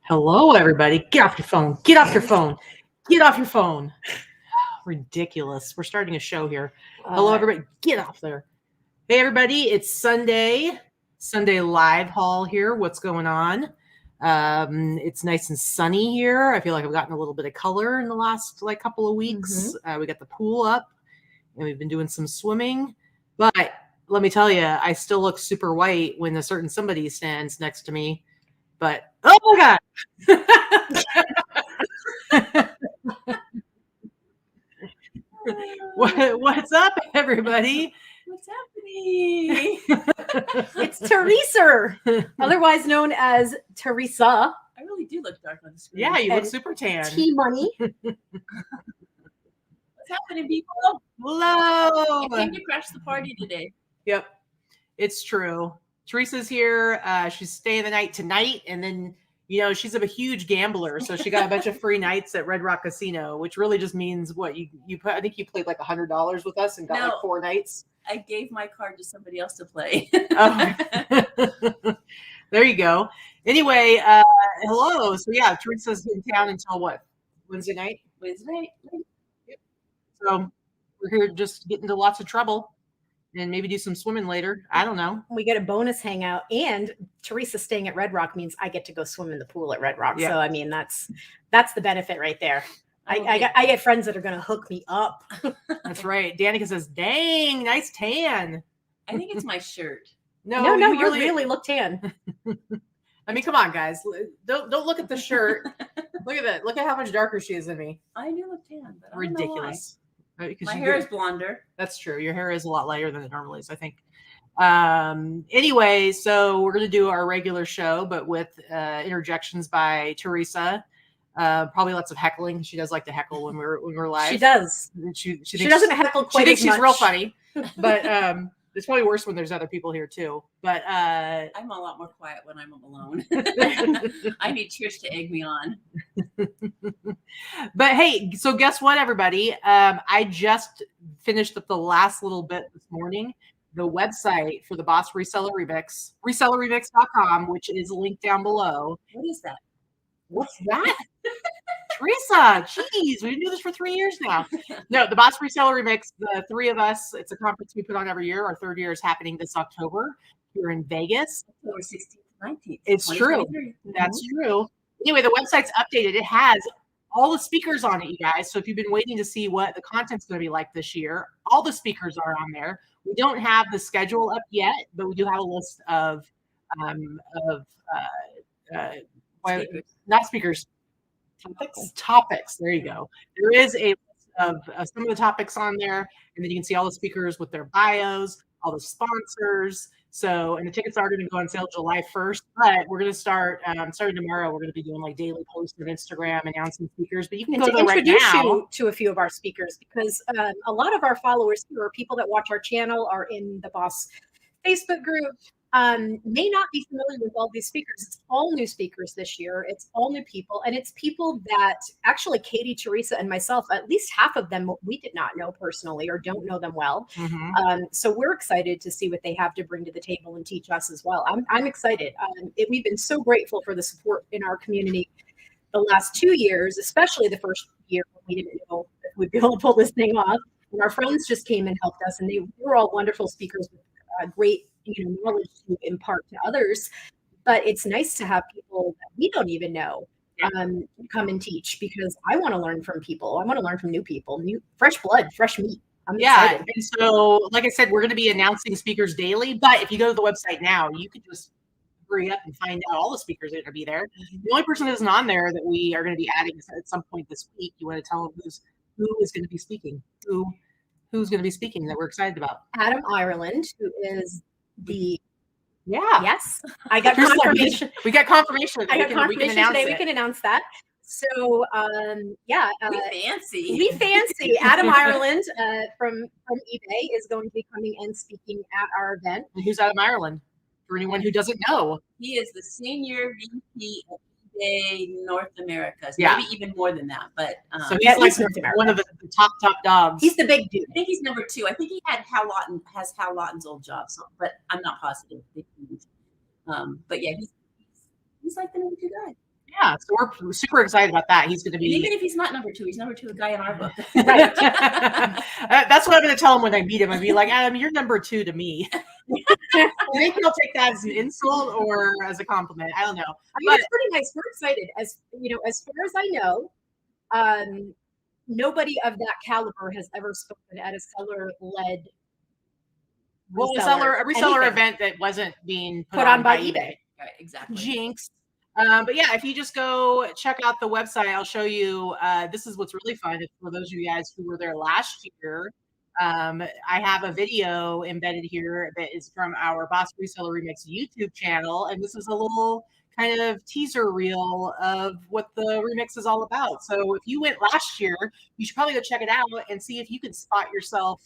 Hello, everybody. Get off your phone. Get off your phone. Get off your phone. Ridiculous. We're starting a show here. Hello, everybody. Get off there. Hey, everybody. It's Sunday live haul here. What's going on? It's nice and sunny here. I feel like I've gotten a little bit of color in the last couple of weeks. We got the pool up and we've been doing some swimming. But let me tell you, I still look super white when a certain somebody stands next to me. But oh my God. What's up, everybody? What's happening? It's Teresa, otherwise known as Teresa. I really do look dark on the screen. Yeah, you look super tan. T-Money. What's happening, people? Hello. I came to crash the party today. Yep, it's true. Teresa's here. She's staying the night tonight, and then she's a huge gambler, so she got a bunch of free nights at Red Rock Casino, which really just means what you I think you played like $100 with us and got like 4 nights. I gave my card to somebody else to play. Oh. There you go. Anyway, hello. So yeah, Teresa's in town until what? Wednesday night? Wednesday night. Yep. So we're here just get into lots of trouble. And maybe do some swimming later. I don't know. We get a bonus hangout, and Teresa staying at Red Rock means I get to go swim in the pool at Red Rock. Yeah. So I mean, that's the benefit right there. I get friends that are going to hook me up. That's right. Danica says, "Dang, nice tan." I think it's my shirt. No, you really look tan. I mean, come on, guys. Don't look at the shirt. Look at that. Look at how much darker she is than me. I do look tan, but ridiculous. My hair is blonder. That's true. Your hair is a lot lighter than it normally is, I think. Anyway, so we're going to do our regular show, but with interjections by Teresa. Probably lots of heckling. She does like to heckle when we're live. She does. She doesn't heckle quite as much. She thinks she's real funny, but it's probably worse when there's other people here too. But I'm a lot more quiet when I'm alone. I need Trish to egg me on. But hey, so guess what, everybody? I just finished up the last little bit this morning. The website for the Boss Reseller Remix, resellerremix.com, which is linked down below. What is that? What's that? Teresa, geez, we've been doing this for 3 years now. No, the Boss Reseller Remix, the 3 of us, it's a conference we put on every year. Our 3rd year is happening this October here in Vegas. October 16th, 19th. It's true. That's true. Anyway, the website's updated. It has all the speakers on it, you guys. So if you've been waiting to see what the content's going to be like this year, all the speakers are on there. We don't have the schedule up yet, but we do have a list of not speakers. Topics. There you go. There is a list of some of the topics on there, and then you can see all the speakers with their bios, all the sponsors. So, and the tickets are going to go on sale July 1st, but we're going to start starting tomorrow. We're going to be doing like daily posts on Instagram, announcing speakers. But you can go there right now. Introduce you to a few of our speakers, because a lot of our followers who are people that watch our channel are in the Boss Facebook group. May not be familiar with all these speakers. It's all new speakers this year. It's all new people. And it's people that actually Katy, Teresa, and myself, at least half of them, we did not know personally or don't know them well. So we're excited to see what they have to bring to the table and teach us as well. I'm excited. We've been so grateful for the support in our community the last 2 years, especially the first year when we didn't know if we'd be able to pull this thing off. And our friends just came and helped us, and they were all wonderful speakers with great knowledge to impart to others. But it's nice to have people that we don't even know come and teach, because I want to learn from people. I want to learn from new people, new fresh blood, fresh meat. I'm excited. And so, like I said, we're going to be announcing speakers daily. But if you go to the website now, you could just hurry up and find out all the speakers that are going to be there. The only person that isn't on there that we are going to be adding at some point this week. You want to tell them who is going to be speaking? Who's going to be speaking that we're excited about? Adam Ireland, who is yes, I got confirmation. We got confirmation. I got confirmation today. We can announce that. So we fancy. Adam Ireland from eBay is going to be coming and speaking at our event. And who's Adam Ireland? For anyone who doesn't know, he is the senior VP of eBay North America. So maybe even more than that. But so he's like one of the top dogs. He's the big dude. I think he's number 2. I think he had Hal Lawton's old job, but I'm not positive. But yeah, he's like the number 2 guy. Yeah, so we're super excited about that. He's going to And even be. if he's not number 2, he's number 2, a guy in our book. Right. That's what I'm going to tell him when I meet him. I'd be like, Adam, you're number 2 to me. Maybe he'll take that as an insult or as a compliment. I don't know. I mean, it's pretty nice. We're excited. As far as I know, nobody of that caliber has ever spoken at a seller-led a reseller event that wasn't being put on by eBay. Right, exactly. Jinx. But yeah, if you just go check out the website, I'll show you. This is what's really fun. For those of you guys who were there last year, I have a video embedded here that is from our Boss Reseller Remix YouTube channel. And this is a little kind of teaser reel of what the remix is all about. So if you went last year, you should probably go check it out and see if you can spot yourself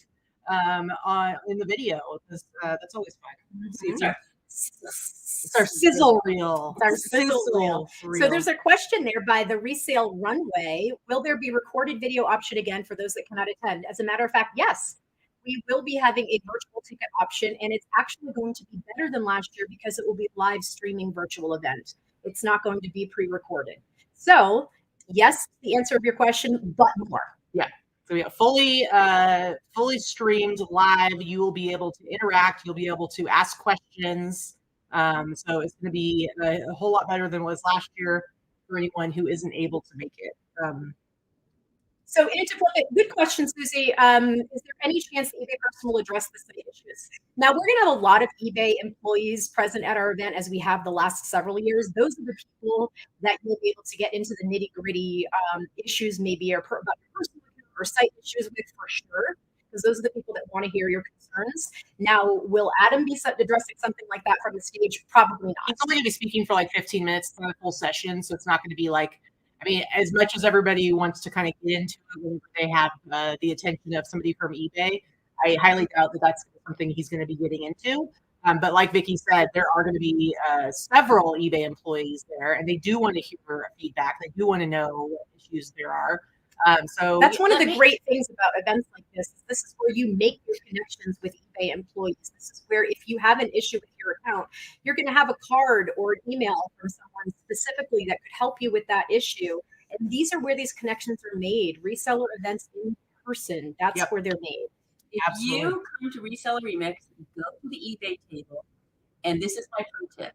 in the video. That's always fun. See, it's our sizzle reel. It's our sizzle reel. So there's a question there by the Resale Runway. Will there be recorded video option again for those that cannot attend? As a matter of fact, yes. We will be having a virtual ticket option, and it's actually going to be better than last year because it will be live streaming virtual event. It's not going to be pre-recorded. So yes, the answer of your question, but more. Yeah. So yeah, fully streamed live. You will be able to interact. You'll be able to ask questions. So it's going to be a whole lot better than it was last year for anyone who isn't able to make it. So good question, Susie. Is there any chance the eBay person will address the site issues? Now, we're going to have a lot of eBay employees present at our event as we have the last several years. Those are the people that you'll be able to get into the nitty gritty issues, maybe about your personal or site issues with for sure, because those are the people that want to hear your concerns. Now, will Adam be addressing something like that from the stage? Probably not. He's only going to be speaking for like 15 minutes. It's not a full session, so it's not going to be like, I mean, as much as everybody wants to kind of get into it when they have the attention of somebody from eBay, I highly doubt that that's something he's going to be getting into. But like Vikki said, there are going to be several eBay employees there, and they do want to hear feedback. They do want to know what issues there are. So that's one of the great things about events like this. This is where you make your connections with eBay employees. This is where if you have an issue with your account, you're going to have a card or an email from someone specifically that could help you with that issue. And these are where these connections are made. Reseller events in person, that's where they're made. If Absolutely. you come to Reseller Remix, go to the eBay table, and this is my pro tip.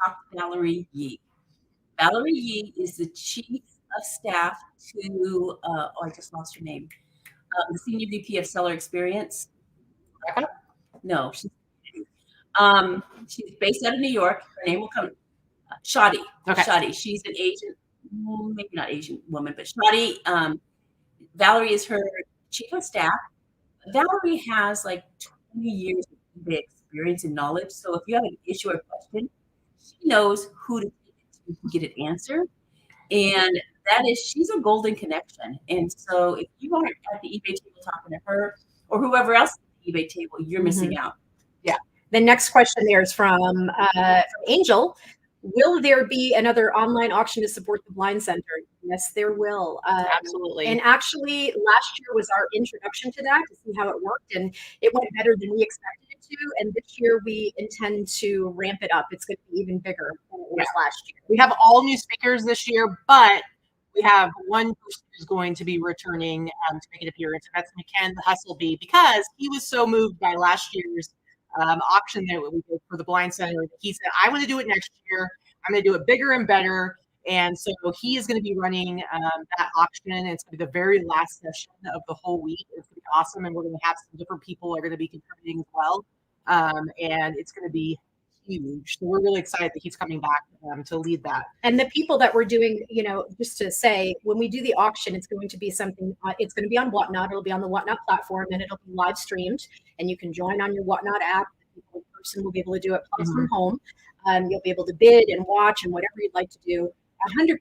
Talk to Valerie Yee. Valerie Yee is the chief of staff to I just lost her name. The senior VP of Seller Experience. Rebecca? No, she's based out of New York. Her name will come. Shadi. Okay. Shadi. She's an Asian, maybe not Asian woman, but Shadi. Valerie is her chief of staff. Valerie has like 20 years of eBay experience and knowledge. So if you have an issue or question, she knows who to take it to get it answered. And that is, she's a golden connection. And so if you aren't at the eBay table talking to her or whoever else at the eBay table, you're missing out. Yeah. The next question there is from Angel. Will there be another online auction to support the Blind Center? Yes, there will. Absolutely. And actually, last year was our introduction to that to see how it worked, and it went better than we expected it to. And this year, we intend to ramp it up. It's going to be even bigger than it was last year. We have all new speakers this year, but we have one person who's going to be returning to make an appearance, and that's McKen Hustleby, because he was so moved by last year's auction that we did for the Blind Center. He said, I want to do it next year. I'm going to do it bigger and better. And so he is going to be running that auction. It's going to be the very last session of the whole week. It's going to be awesome. And we're going to have some different people are going to be contributing as well. And it's going to be huge. So we're really excited that he's coming back to lead that. And the people that we're doing, just to say, when we do the auction, it's going to be something, it's going to be on Whatnot. It'll be on the Whatnot platform, and it'll be live streamed. And you can join on your Whatnot app. The people in person will be able to do it from home. You'll be able to bid and watch and whatever you'd like to do. 100%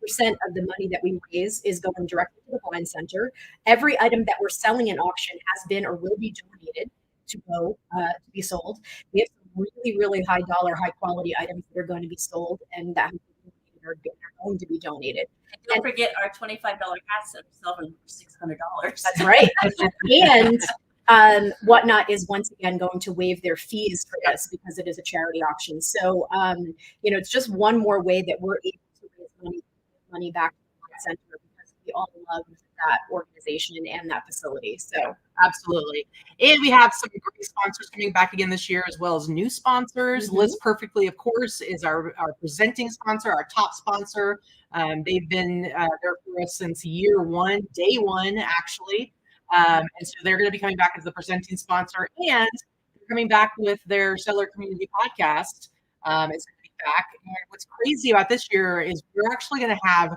of the money that we raise is going directly to the Blind Center. Every item that we're selling in auction has been or will be donated to go to be sold. We have some really, really high dollar, high quality items that are going to be sold, and that are going to be donated. And don't forget our $25 hats that sell for $600. That's right. And Whatnot is once again going to waive their fees for this because it is a charity auction. So, it's just one more way that we're able to raise money money back to the center because we all love that organization and that facility. So absolutely. And we have some great sponsors coming back again this year, as well as new sponsors. Liz Perfectly, of course, is our presenting sponsor, our top sponsor. They've been there for us since year one, day one, actually. And so they're going to be coming back as the presenting sponsor, and they're coming back with their Seller Community Podcast. It's going to be back. And what's crazy about this year is we're actually going to have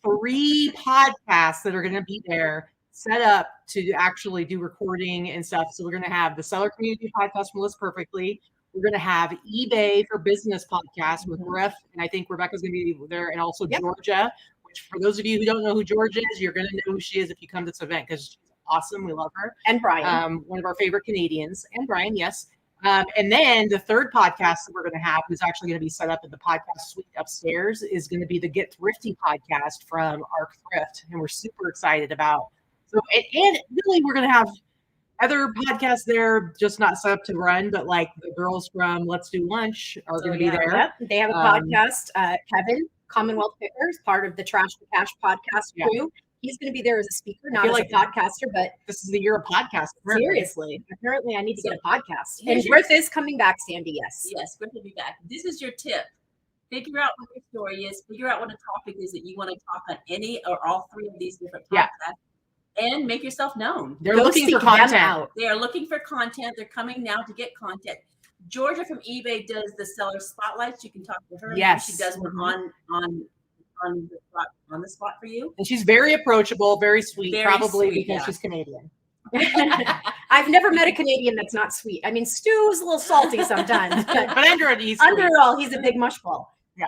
3 podcasts that are going to be there set up to actually do recording and stuff. So we're going to have the Seller Community Podcast from Liz Perfectly. We're going to have eBay for Business podcast with Riff, and I think Rebecca's going to be there, and also Georgia, which for those of you who don't know who Georgia is, you're going to know who she is if you come to this event because she's awesome. We love her. And Brian. One of our favorite Canadians. And Brian, yes. And then the third podcast that we're going to have, who's actually going to be set up in the podcast suite upstairs, is going to be the Get Thrifty podcast from Arc Thrift. And we're super excited about. So, and really, we're going to have other podcasts there, just not set up to run, but like the girls from Let's Do Lunch are going to be there. Yep. They have a podcast. Kevin, Commonwealth Pickers, part of the Trash to Cash podcast crew. He's going to be there as a speaker, not as a podcaster, but this is the year of podcast. Seriously. Apparently, I need to get a podcast. And Griff is coming back, Sandy. Yes. Yes, Griff will be back. This is your tip. Figure out what your story is. Figure out what a topic is that you want to talk on any or all 3 of these different podcasts. And make yourself known. They're looking for content. They are looking for content. They're coming now to get content. Georgia from eBay does the seller spotlights. You can talk to her. Yes. She does one on the spot for you. And she's very approachable, very sweet, probably sweet, because she's Canadian. I've never met a Canadian that's not sweet. I mean, Stu's a little salty sometimes, but under it all, he's a big mushball. Yeah.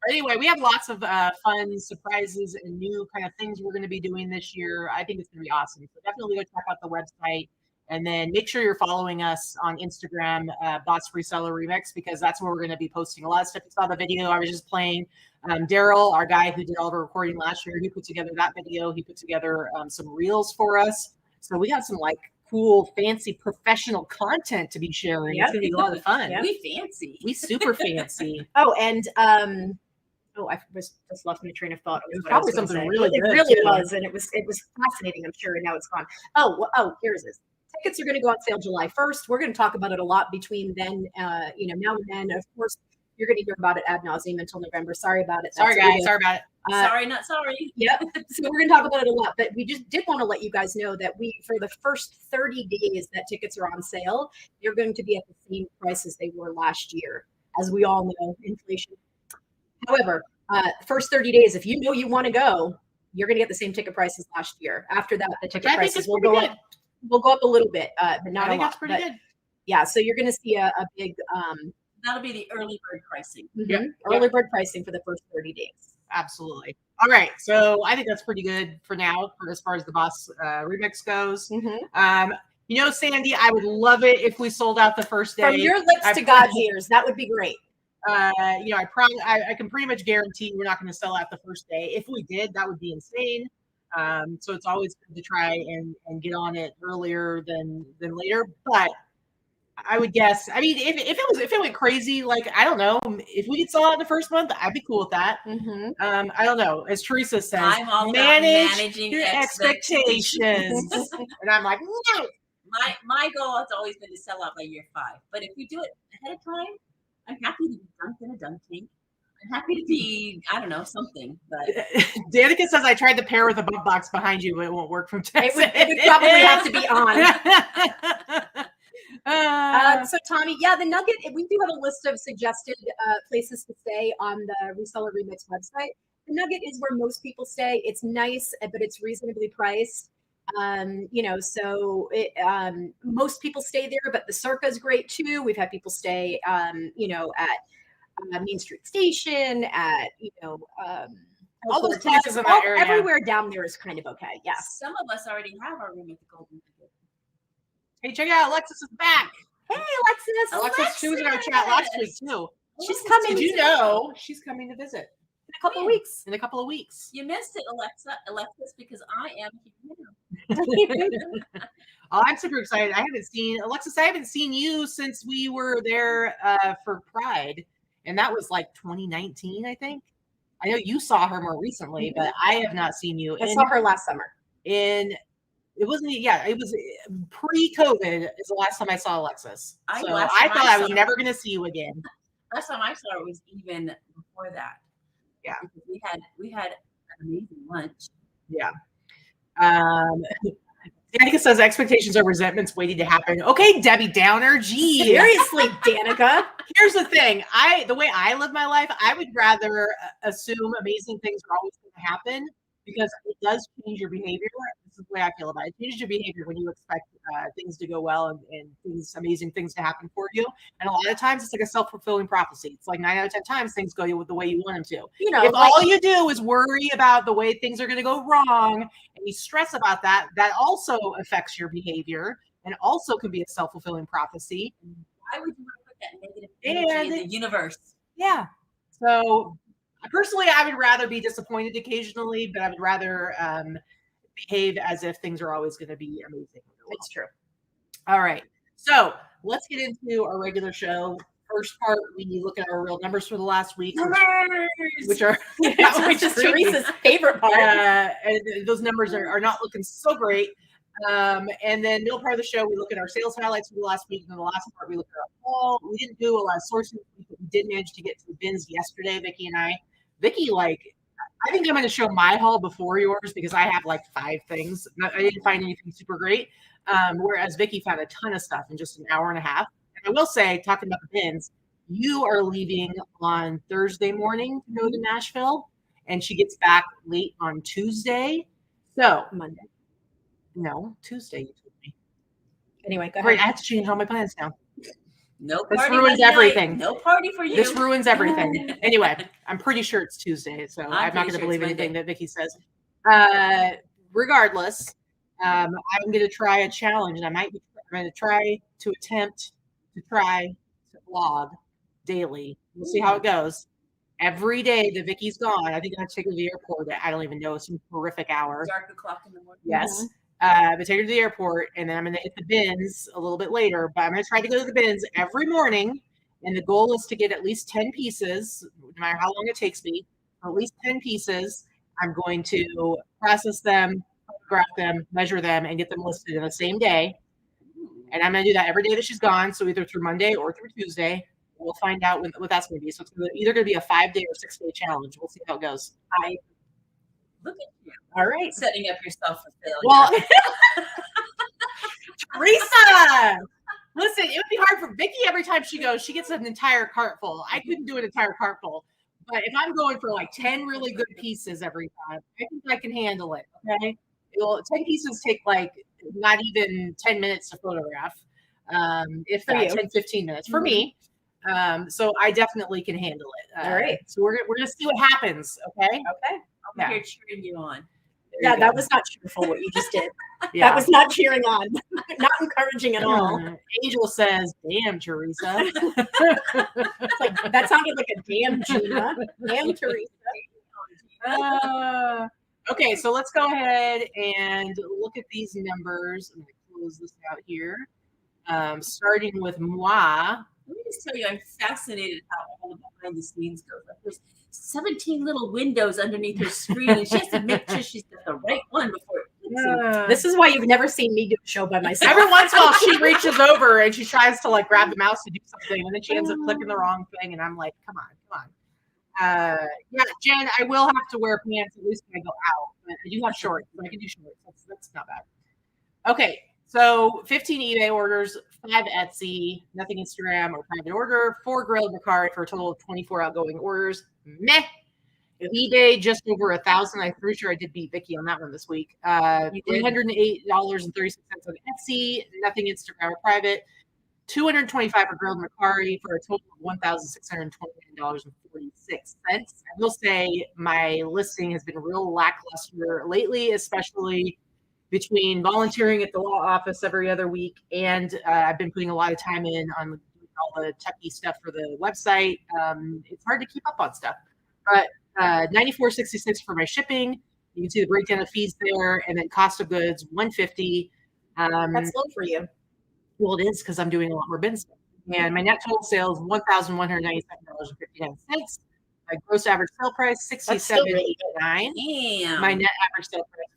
Anyway, we have lots of fun surprises and new kind of things we're going to be doing this year. I think it's going to be awesome. So definitely go check out the website, and then make sure you're following us on Instagram, Bots Reseller Remix, because that's where we're going to be posting a lot of stuff. You saw the video I was just playing. Daryl, our guy who did all the recording last year, he put together that video. He put together some reels for us. So we got some like cool, fancy, professional content to be sharing. It's going to be a lot of fun. We fancy. We super fancy. Oh, and I was just lost my train of thought. It was probably something really good. It really was, and it was fascinating. I'm sure, and now it's gone. Here's this. Tickets are going to go on sale July 1st. We're going to talk about it a lot between then, now and then. Of course, you're going to hear about it ad nauseum until November. Sorry about it. Sorry, guys. Sorry about it. Sorry, not sorry. Yep. So we're going to talk about it a lot, but we just did want to let you guys know that for the first 30 days that tickets are on sale, they're going to be at the same price as they were last year. As we all know, inflation. However, first 30 days, if you know you want to go, you're going to get the same ticket prices last year. After that, the ticket prices will go up. We'll go up a little bit, but not a lot. That's pretty good. Yeah, so you're going to see a big. That'll be the early bird pricing. Early bird pricing for the first 30 days. Absolutely. All right, so I think that's pretty good for now, as far as the Boss Remix goes. Sandy, I would love it if we sold out the first day. From your lips to God's ears, that would be great. I can pretty much guarantee we're not going to sell out the first day. If we did, that would be insane. So it's always good to try and get on it earlier than later. But I would guess, I mean, if it went crazy, like, I don't know, if we could sell out in the first month, I'd be cool with that. I don't know. As Teresa says, I'm all managing your expectations. And I'm like, no. My goal has always been to sell out by year 5. But if we do it ahead of time, I'm happy to be dunked in a dunk tank. I'm happy to be, I don't know, something. But Danica says I tried to pair with a bump box behind you, but it won't work from Texas. It would probably have to be on. So Tommy, the Nugget, we do have a list of suggested places to stay on the Reseller Remix website. The Nugget is where most people stay. It's nice, but it's reasonably priced. Most people stay there, but the Circa is great too. We've had people stay, at Main Street Station, at all those places in that area. Everywhere down there is kind of okay. Yeah. Some of us already have our room at the Golden Nugget. Hey, check it out. Alexis is back. Hey, Alexis, she was in our chat last week too. She's coming. Did you know she's coming to visit? In a couple of weeks. In a couple of weeks. You missed it, Alexis, because I am here. Oh, I'm super excited. Alexis, I haven't seen you since we were there for Pride. And that was like 2019, I think. I know you saw her more recently, but I have not seen you. I saw her last summer. It was pre-COVID is the last time I saw Alexis. I thought I was never going to see you again. Last time I saw her was even before that. Yeah. Because we had an amazing lunch. Yeah. Danica says expectations are resentments waiting to happen. Okay, Debbie Downer. Geez. Seriously, Danica. Here's the thing. The way I live my life, I would rather assume amazing things are always going to happen because it does change your behavior. This is the way I feel about it. It changes your behavior when you expect things to go well and amazing things to happen for you. And a lot of times it's like a self-fulfilling prophecy. It's like 9 out of 10 times things go the way you want them to. You know, if all you do is worry about the way things are going to go wrong and you stress about that, that also affects your behavior and also can be a self-fulfilling prophecy. Why would you want to put that negative energy in the universe? Yeah. So personally, I would rather be disappointed occasionally, but I would rather behave as if things are always going to be amazing. It's true. All right. So let's get into our regular show. First part, we look at our real numbers for the last week, which are which is Teresa's favorite part. And those numbers are not looking so great. And then middle part of the show, we look at our sales highlights for the last week. And then the last part, we look at our haul. We didn't do a lot of sourcing, but we did manage to get to the bins yesterday, Vikki and I. Vikki, I think I'm going to show my haul before yours because I have 5 things. I didn't find anything super great. Whereas Vikki found a ton of stuff in just an hour and a half. And I will say, talking about the bins, you are leaving on Thursday morning to go to Nashville, and she gets back late on Tuesday. So Monday. No, Tuesday, you told me. Anyway, go ahead. Great, I have to change all my plans now. No this party. Ruins everything. No party for you. This ruins everything. Anyway, I'm pretty sure it's Tuesday, so I'm not going to believe anything that Vikki says. Regardless, I'm going to try a challenge, and I'm going to try to attempt to vlog daily. We'll see how it goes. Every day that Vikki's gone, I think I have to take her to the airport at, I don't even know, some horrific hour. Dark o'clock in the morning. Yes. But take her to the airport, and then I'm going to hit the bins a little bit later. But I'm going to try to go to the bins every morning, and the goal is to get at least 10 pieces, no matter how long it takes me. At least 10 pieces. I'm going to process them, graph them, measure them, and get them listed in the same day. And I'm going to do that every day that she's gone. So either through Monday or through Tuesday. We'll find out what that's going to be. So it's either going to be a 5-day or 6-day challenge. We'll see how it goes. Look at you. All right. Setting up yourself for failure. Well, Teresa, listen, it would be hard for Vikki every time she goes. She gets an entire cart full. I couldn't do an entire cart full. But if I'm going for 10 really good pieces every time, I think I can handle it. Okay. 10 pieces take not even 10 minutes to photograph. If that, 10, 15 minutes for me. So I definitely can handle it. All right. So we're gonna see what happens. Okay. Okay. I'm here cheering you on. Yeah, that was not cheerful what you just did. Yeah. That was not cheering on, not encouraging at all. Angel says, "Damn, Teresa." That sounded like a damn Gina. Damn, Teresa. Okay, so let's go ahead and look at these numbers. I'm going to close this out here. Starting with Mwah. Let me just tell you, I'm fascinated how all the behind the scenes goes. There's 17 little windows underneath her screen, and she has to make sure she's got the right one before it clicks. This is why you've never seen me do a show by myself. Every once in a while, she reaches over and she tries to grab the mouse to do something, and then she ends up clicking the wrong thing, and I'm like, come on. Yeah, Jen, I will have to wear pants at least when I go out. But I do have shorts. So I can do shorts. That's not bad. Okay, so 15 eBay orders, 5 Etsy, nothing Instagram or private order, 4 grilled Macari for a total of 24 outgoing orders. Meh. eBay just over 1,000. I'm pretty sure I did beat Vikki on that one this week. $308.36 on Etsy, nothing Instagram or private. $225 for grilled Macari for a total of $1,629.46. I will say my listing has been real lackluster lately, especially between volunteering at the law office every other week, and I've been putting a lot of time in on all the techie stuff for the website. It's hard to keep up on stuff, but $94.66 for my shipping. You can see the breakdown of fees there, and then cost of goods $150. That's low for you. Well, it is because I'm doing a lot more bin stuff. And my net total sales $1,197.59. My gross average sale price That's still really $67.89. Damn. My net average sale price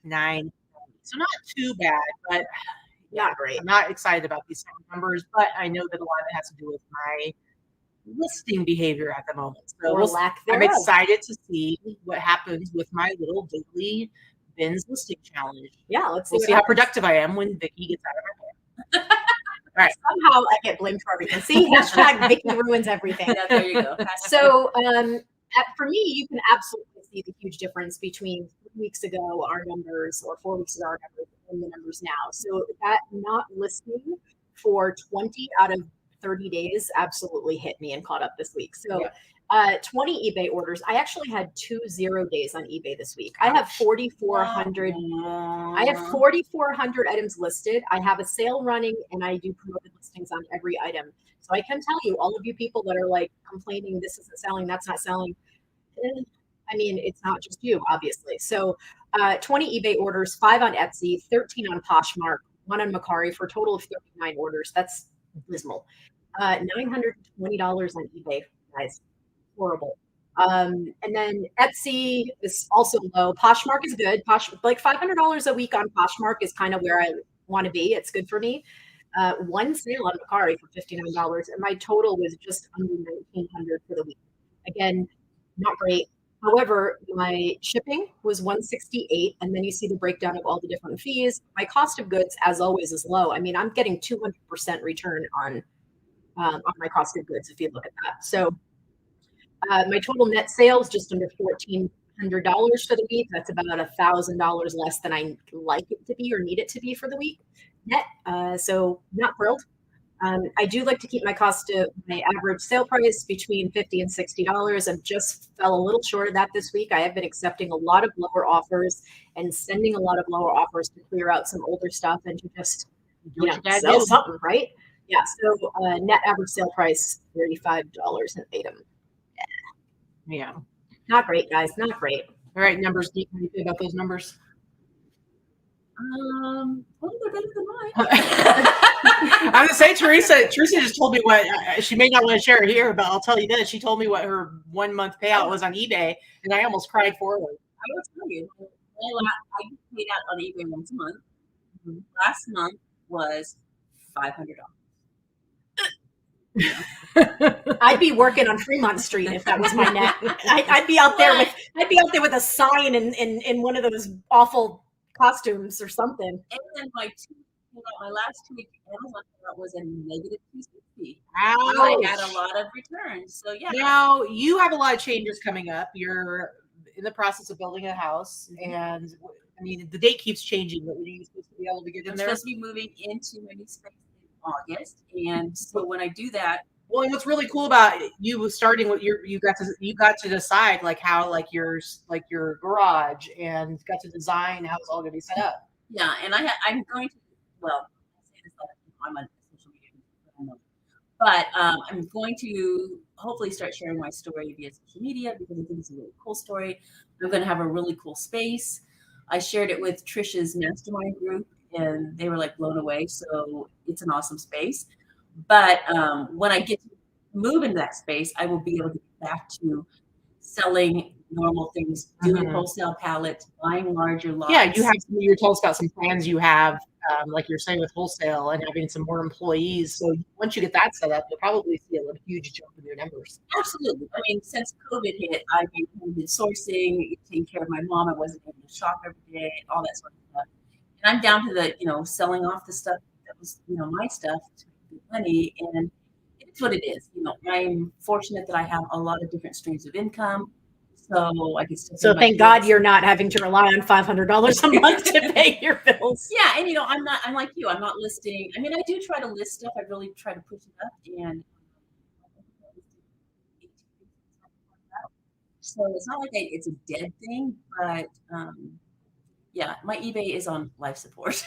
$49.90. So not too bad, but not great. I'm not excited about these numbers, but I know that a lot of it has to do with my listing behavior at the moment. So Or lack I'm thereof. excited to see what happens with my little daily bins listing challenge. Yeah, let's We'll see how productive I am when Vikki gets out of my hair. All right. Somehow I get blamed for everything. See, hashtag Vikki ruins everything. Yeah, there you go. So for me, you can absolutely see the huge difference between 3 weeks ago, our numbers, or 4 weeks ago, our numbers, and the numbers now. So that not listing for 20 out of 30 days absolutely hit me and caught up this week. So 20 eBay orders. I actually had 2 0 days on eBay this week. I have 4,400. I have 4,400 items listed. I have a sale running, and I do promoted listings on every item. So I can tell you, all of you people that are like complaining, this isn't selling, that's not selling. I mean, it's not just you, obviously. So 20 eBay orders, 5 on Etsy, 13 on Poshmark, 1 on Mercari for a total of 39 orders. That's dismal. $920 on eBay, guys. Horrible. And then Etsy is also low. Poshmark is good. Like $500 a week on Poshmark is kind of where I want to be. It's good for me. 1 sale on Mercari for $59, and my total was just under $1,900 for the week. Again, not great. However, my shipping was $168, and then you see the breakdown of all the different fees. My cost of goods, as always, is low. I mean, I'm getting 200% return on my cost of goods if you look at that. So my total net sales just under $1,400 for the week. That's about $1,000 less than I like it to be or need it to be for the week net. So not thrilled. I do like to keep my cost of my average sale price between $50 and $60. I just fell a little short of that this week. I have been accepting a lot of lower offers and sending a lot of lower offers to clear out some older stuff and to just sell something, right? Yeah. So net average sale price $35 an item. Yeah. Not great, guys. Not great. All right, numbers. How do you feel about those numbers? Well, they're better than mine. I'm gonna say Teresa just told me what she may not want to share it here, but I'll tell you this: she told me what her 1 month payout was on eBay, and I almost cried forward. I will tell you, I get paid out on eBay once a month. Last month was $500. I'd be working on Fremont Street if that was my net. I'd be out there with a sign in one of those awful costumes or something. And then my last 2 weeks Amazon was a negative 260. Ouch. I had a lot of returns. So yeah. Now you have a lot of changes coming up. You're in the process of building a house, and I mean the date keeps changing. But when are you supposed to be able to get in I'm there? supposed to be moving into my new space in August, and so when I do that, well, and what's really cool about you starting with you got to decide like how like your garage and got to design how it's all going to be set up. Yeah, and I'm going to I'll say this on my social media, but I'm going to hopefully start sharing my story via social media because I think it's a really cool story. I'm going to have a really cool space. I shared it with Trisha's mastermind group, and they were like blown away. So it's an awesome space. But when I get to move into that space, I will be able to get back to selling normal things, doing wholesale pallets, buying larger lots. Yeah, you told us about some plans you have, like you're saying with wholesale and having some more employees. So once you get that set up, you'll probably see a huge jump in your numbers. Absolutely. I mean, since COVID hit, I've been doing sourcing, taking care of my mom. I wasn't able to shop every day, all that sort of stuff. And I'm down to the, selling off the stuff that was, my stuff to make money. And it's what it is. I'm fortunate that I have a lot of different streams of income. So I can still. So thank God you're not having to rely on $500 a month to pay your bills. Yeah, and I'm like you. I'm not listing. I mean, I do try to list stuff. I really try to push it up, and so it's not like it's a dead thing, but yeah, my eBay is on life support.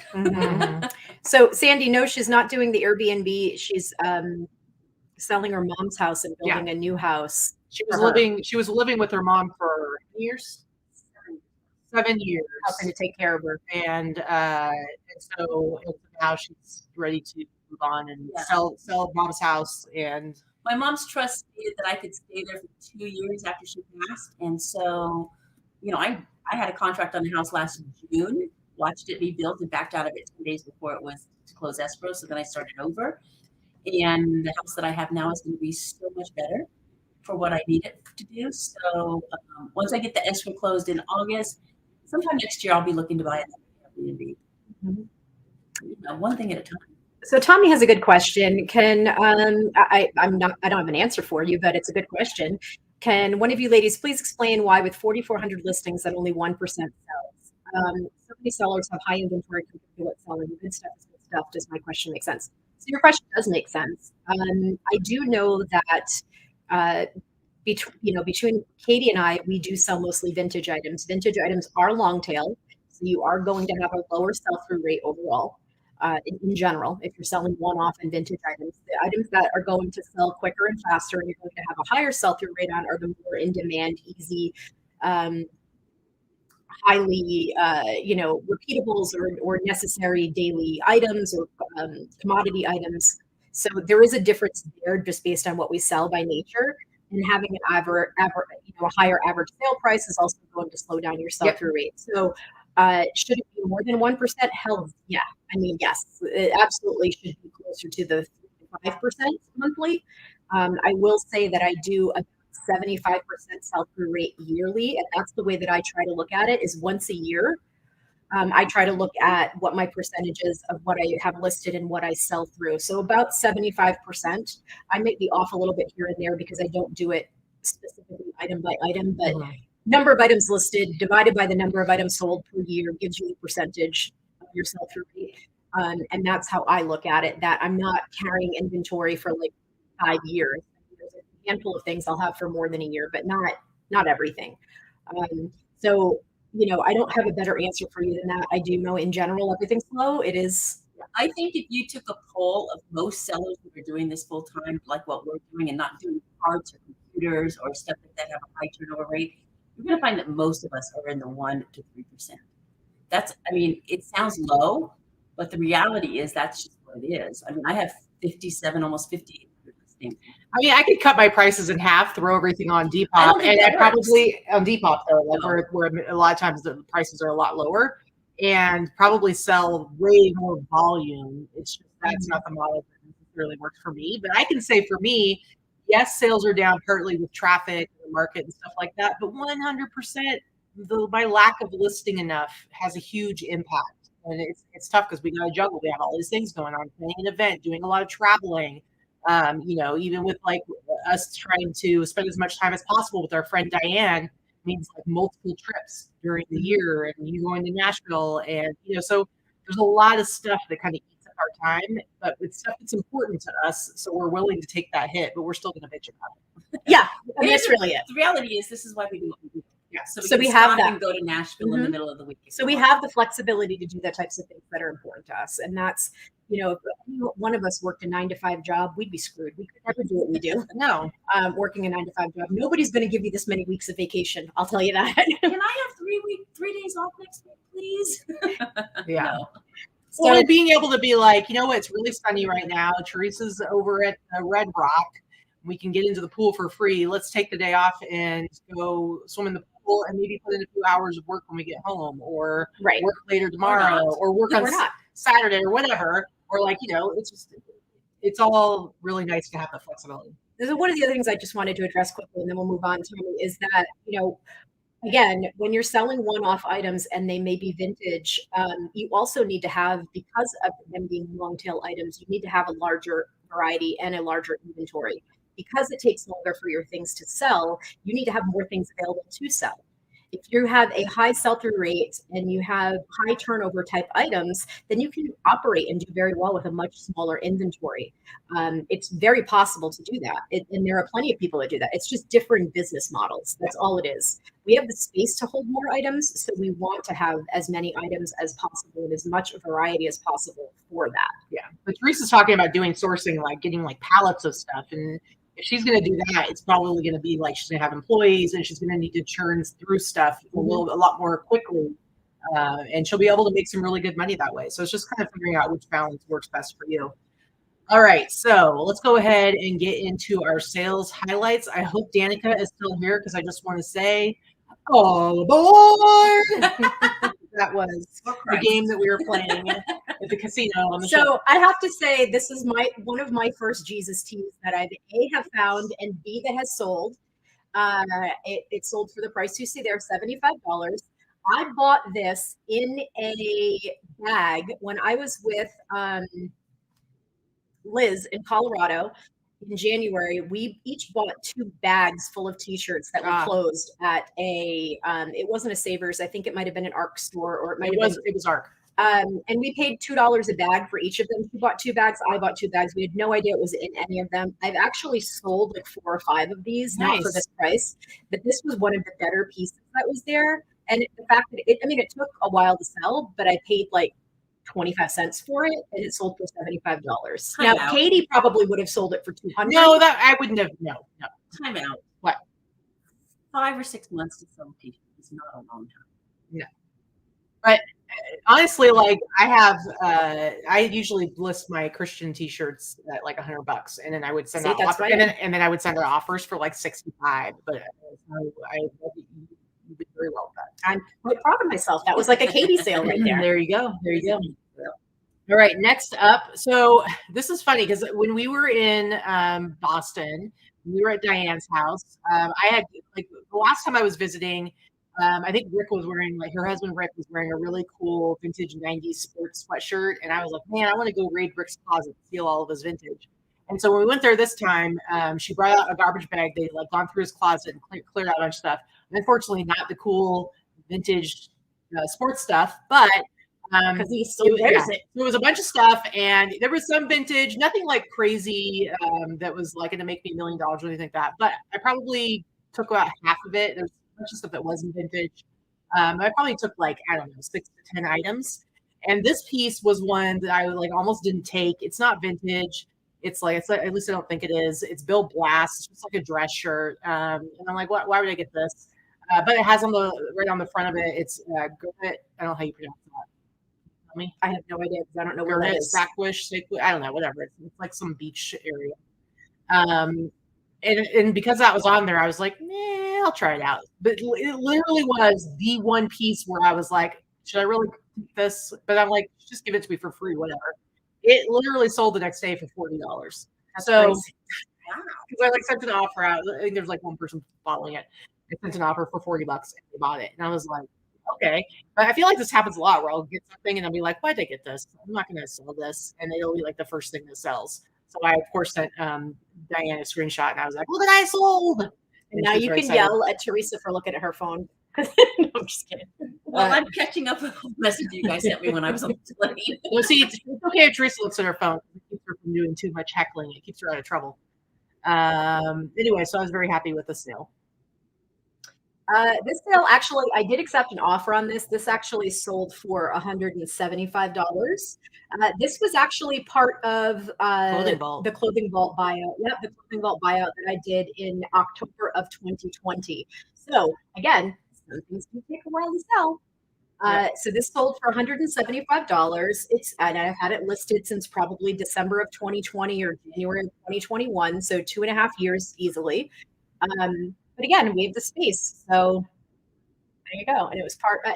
So Sandy knows she's not doing the Airbnb. She's selling her mom's house and building a new house. She was living with her mom for years. 7 years. Helping to take care of her. And so now she's ready to move on and sell mom's house and My mom's trust stated that I could stay there for 2 years after she passed. And so, I had a contract on the house last June, watched it be built and backed out of it 10 days before it was to close escrow. So then I started over. And the house that I have now is going to be so much better for what I need it to do. So once I get the escrow closed in August, sometime next year, I'll be looking to buy another Airbnb. One thing at a time. So Tommy has a good question. Can I don't have an answer for you, but it's a good question. Can one of you ladies please explain why with 4,400 listings that only 1% sells? So many sellers have high inventory compared to what's selling. Good stuff is good stuff. Does my question make sense? So your question does make sense. I do know that between Katy and I, we do sell mostly vintage items. Vintage items are long tail, so you are going to have a lower sell-through rate overall. In general, if you're selling one-off and vintage items, the items that are going to sell quicker and faster and you're going to have a higher sell-through rate on are the more in-demand, easy, highly, repeatables or necessary daily items or commodity items. So there is a difference there just based on what we sell by nature. And having an a higher average sale price is also going to slow down your sell-through rate. So should it be more than 1%? Hell, yeah. I mean, yes, it absolutely should be closer to the 5% monthly. I will say that I do a 75% sell-through rate yearly, and that's the way that I try to look at it. Is once a year, I try to look at what my percentages of what I have listed and what I sell through. So about 75%. I may be off a little bit here and there because I don't do it specifically item by item, but number of items listed divided by the number of items sold per year gives you the percentage of your sell-through rate. And that's how I look at it, that I'm not carrying inventory for like 5 years. There's a handful of things I'll have for more than a year, but not everything. So, I don't have a better answer for you than that. I do know in general, everything's slow. It is. I think if you took a poll of most sellers who are doing this full time, like what we're doing, and not doing cards or computers or stuff like that have a high turnover rate, you're going to find that most of us are in the 1 to 3%. It sounds low, but the reality is that's just what it is. I have 57, almost 58 listings. I could cut my prices in half, throw everything on Depop, and I probably on Depop though, where a lot of times the prices are a lot lower, and probably sell way more volume. It's just that's not the model that necessarily works for me. But I can say for me, yes, sales are down partly with traffic in the market and stuff like that, but 100%, my lack of listing enough has a huge impact. And it's tough because we got to juggle. We have all these things going on, planning an event, doing a lot of traveling. Even with like us trying to spend as much time as possible with our friend Diane means like multiple trips during the year, and you going to Nashville, and so there's a lot of stuff that kind of eats up our time, but it's stuff that's important to us, so we're willing to take that hit, but we're still going to bitch about it. Yeah, that's really it. The reality is, this is why we do what we do. Yeah, so we have that. And go to Nashville in the middle of the week. So we have the flexibility to do the types of things that are important to us, and that's if one of us worked a 9-to-5 job, we'd be screwed. We could never do what we do. No, working a 9-to-5 job, nobody's going to give you this many weeks of vacation. I'll tell you that. Can I have 3 days off next week, please? Yeah. No. So being able to be like, it's really sunny right now. Teresa's over at Red Rock. We can get into the pool for free. Let's take the day off and go swim in the pool and maybe put in a few hours of work when we get home, or work later tomorrow, or work on Saturday or whatever. Or it's all really nice to have the flexibility. So one of the other things I just wanted to address quickly, and then we'll move on, Tommy, is that, again, when you're selling one-off items and they may be vintage, you also need to have, because of them being long-tail items, you need to have a larger variety and a larger inventory. Because it takes longer for your things to sell, you need to have more things available to sell. If you have a high sell-through rate and you have high turnover type items, then you can operate and do very well with a much smaller inventory. It's very possible to do that. And there are plenty of people that do that. It's just different business models. That's all it is. We have the space to hold more items, so we want to have as many items as possible and as much variety as possible for that. Yeah. But Teresa's talking about doing sourcing, like getting like pallets of stuff, and if she's going to do that, it's probably going to be like she's going to have employees, and she's going to need to churn through stuff a lot more quickly, and she'll be able to make some really good money that way. So it's just kind of figuring out which balance works best for you. All right, so let's go ahead and get into our sales highlights. I hope Danica is still here because I just want to say, all aboard! That was the game that we were playing at the casino on the show. So I have to say, this is one of my first Jesus tees that I've have found and B that has sold. It sold for the price you see there, $75. I bought this in a bag when I was with Liz in Colorado in January. We each bought 2 bags full of t-shirts that were closed at a it wasn't a Savers. I think it might have been an ARC store, or it was ARC. And we paid $2 a bag for each of them. She bought 2 bags, I bought 2 bags. We had no idea it was in any of them. I've actually sold like 4 or 5 of these, not for this price, but this was one of the better pieces that was there. And the fact that it took a while to sell, but I paid like 25 cents for it, and it sold for $75. Now, Katy probably would have sold it for $200. No, that I wouldn't have. No. Time out. What? 5 or 6 months to sell a t-shirt is not a long time. No. But honestly, like I usually list my Christian t-shirts at like $100, and then I would send out and then I would send out offers for like 65. But you did very well with that. I'm quite proud of myself. That was like a Katy sale right there. There you go. All right, next up. So this is funny because when we were in Boston, we were at Diane's house. I had like the last time I was visiting. I think Rick was wearing, like her husband Rick was wearing a really cool vintage 90s sports sweatshirt. And I was like, man, I want to go raid Rick's closet, steal all of his vintage. And so when we went there this time, she brought out a garbage bag. They like gone through his closet and cleared out a bunch of stuff. And unfortunately, not the cool vintage sports stuff, but because he still wears it. There was a bunch of stuff, and there was some vintage, nothing like crazy that was like going to make me $1 million or anything like that. But I probably took about half of it. There's a bunch of stuff that wasn't vintage. I probably took like, I don't know, 6 to 10 items. And this piece was one that I like almost didn't take. It's not vintage. It's like at least I don't think it is. It's Bill Blass. It's just like a dress shirt. And I'm like, why would I get this? But it has right on the front of it. It's Gurnet. I don't know how you pronounce that. Tell me. I have no idea because I don't know where that is. Sackwish, I don't know, whatever. It's like some beach area. And because that was on there, I was like, I'll try it out. But it literally was the one piece where I was like, should I really keep this? But I'm like, just give it to me for free, whatever. It literally sold the next day for $40. So because I like sent an offer out. I think there's like one person following it. I sent an offer for $40 and they bought it. And I was like, okay. But I feel like this happens a lot where I'll get something and I'll be like, why'd I get this? I'm not going to sell this. And it'll be like the first thing that sells. So I, of course, sent Diane a screenshot and I was like, look what I sold. And now you can yell at Teresa for looking at her phone. No, I'm just kidding. Well, I'm catching up with the message you guys sent me when I was on the plane. Well, see, it's okay if Teresa looks at her phone. It keeps her from doing too much heckling. It keeps her out of trouble. Anyway, so I was very happy with the sale. This sale, actually, I did accept an offer on this. This actually sold for $175. This was actually part of the Clothing Vault buyout. Yep, the Clothing Vault buyout that I did in October of 2020. So again, some things can take a while to sell. So this sold for $175. And I've had it listed since probably December of 2020 or January of 2021. So 2.5 years easily. But again, we have the space. So there you go. And it was part, I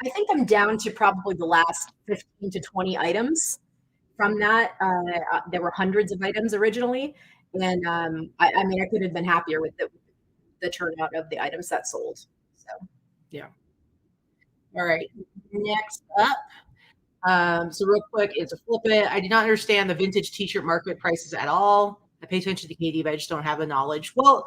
think I'm down to probably the last 15 to 20 items from that. There were hundreds of items originally. And I could have been happier with the turnout of the items that sold. So, yeah. All right. Next up. So real quick, it's a flip it. I did not understand the vintage t-shirt market prices at all. I pay attention to Katy, but I just don't have the knowledge. Well,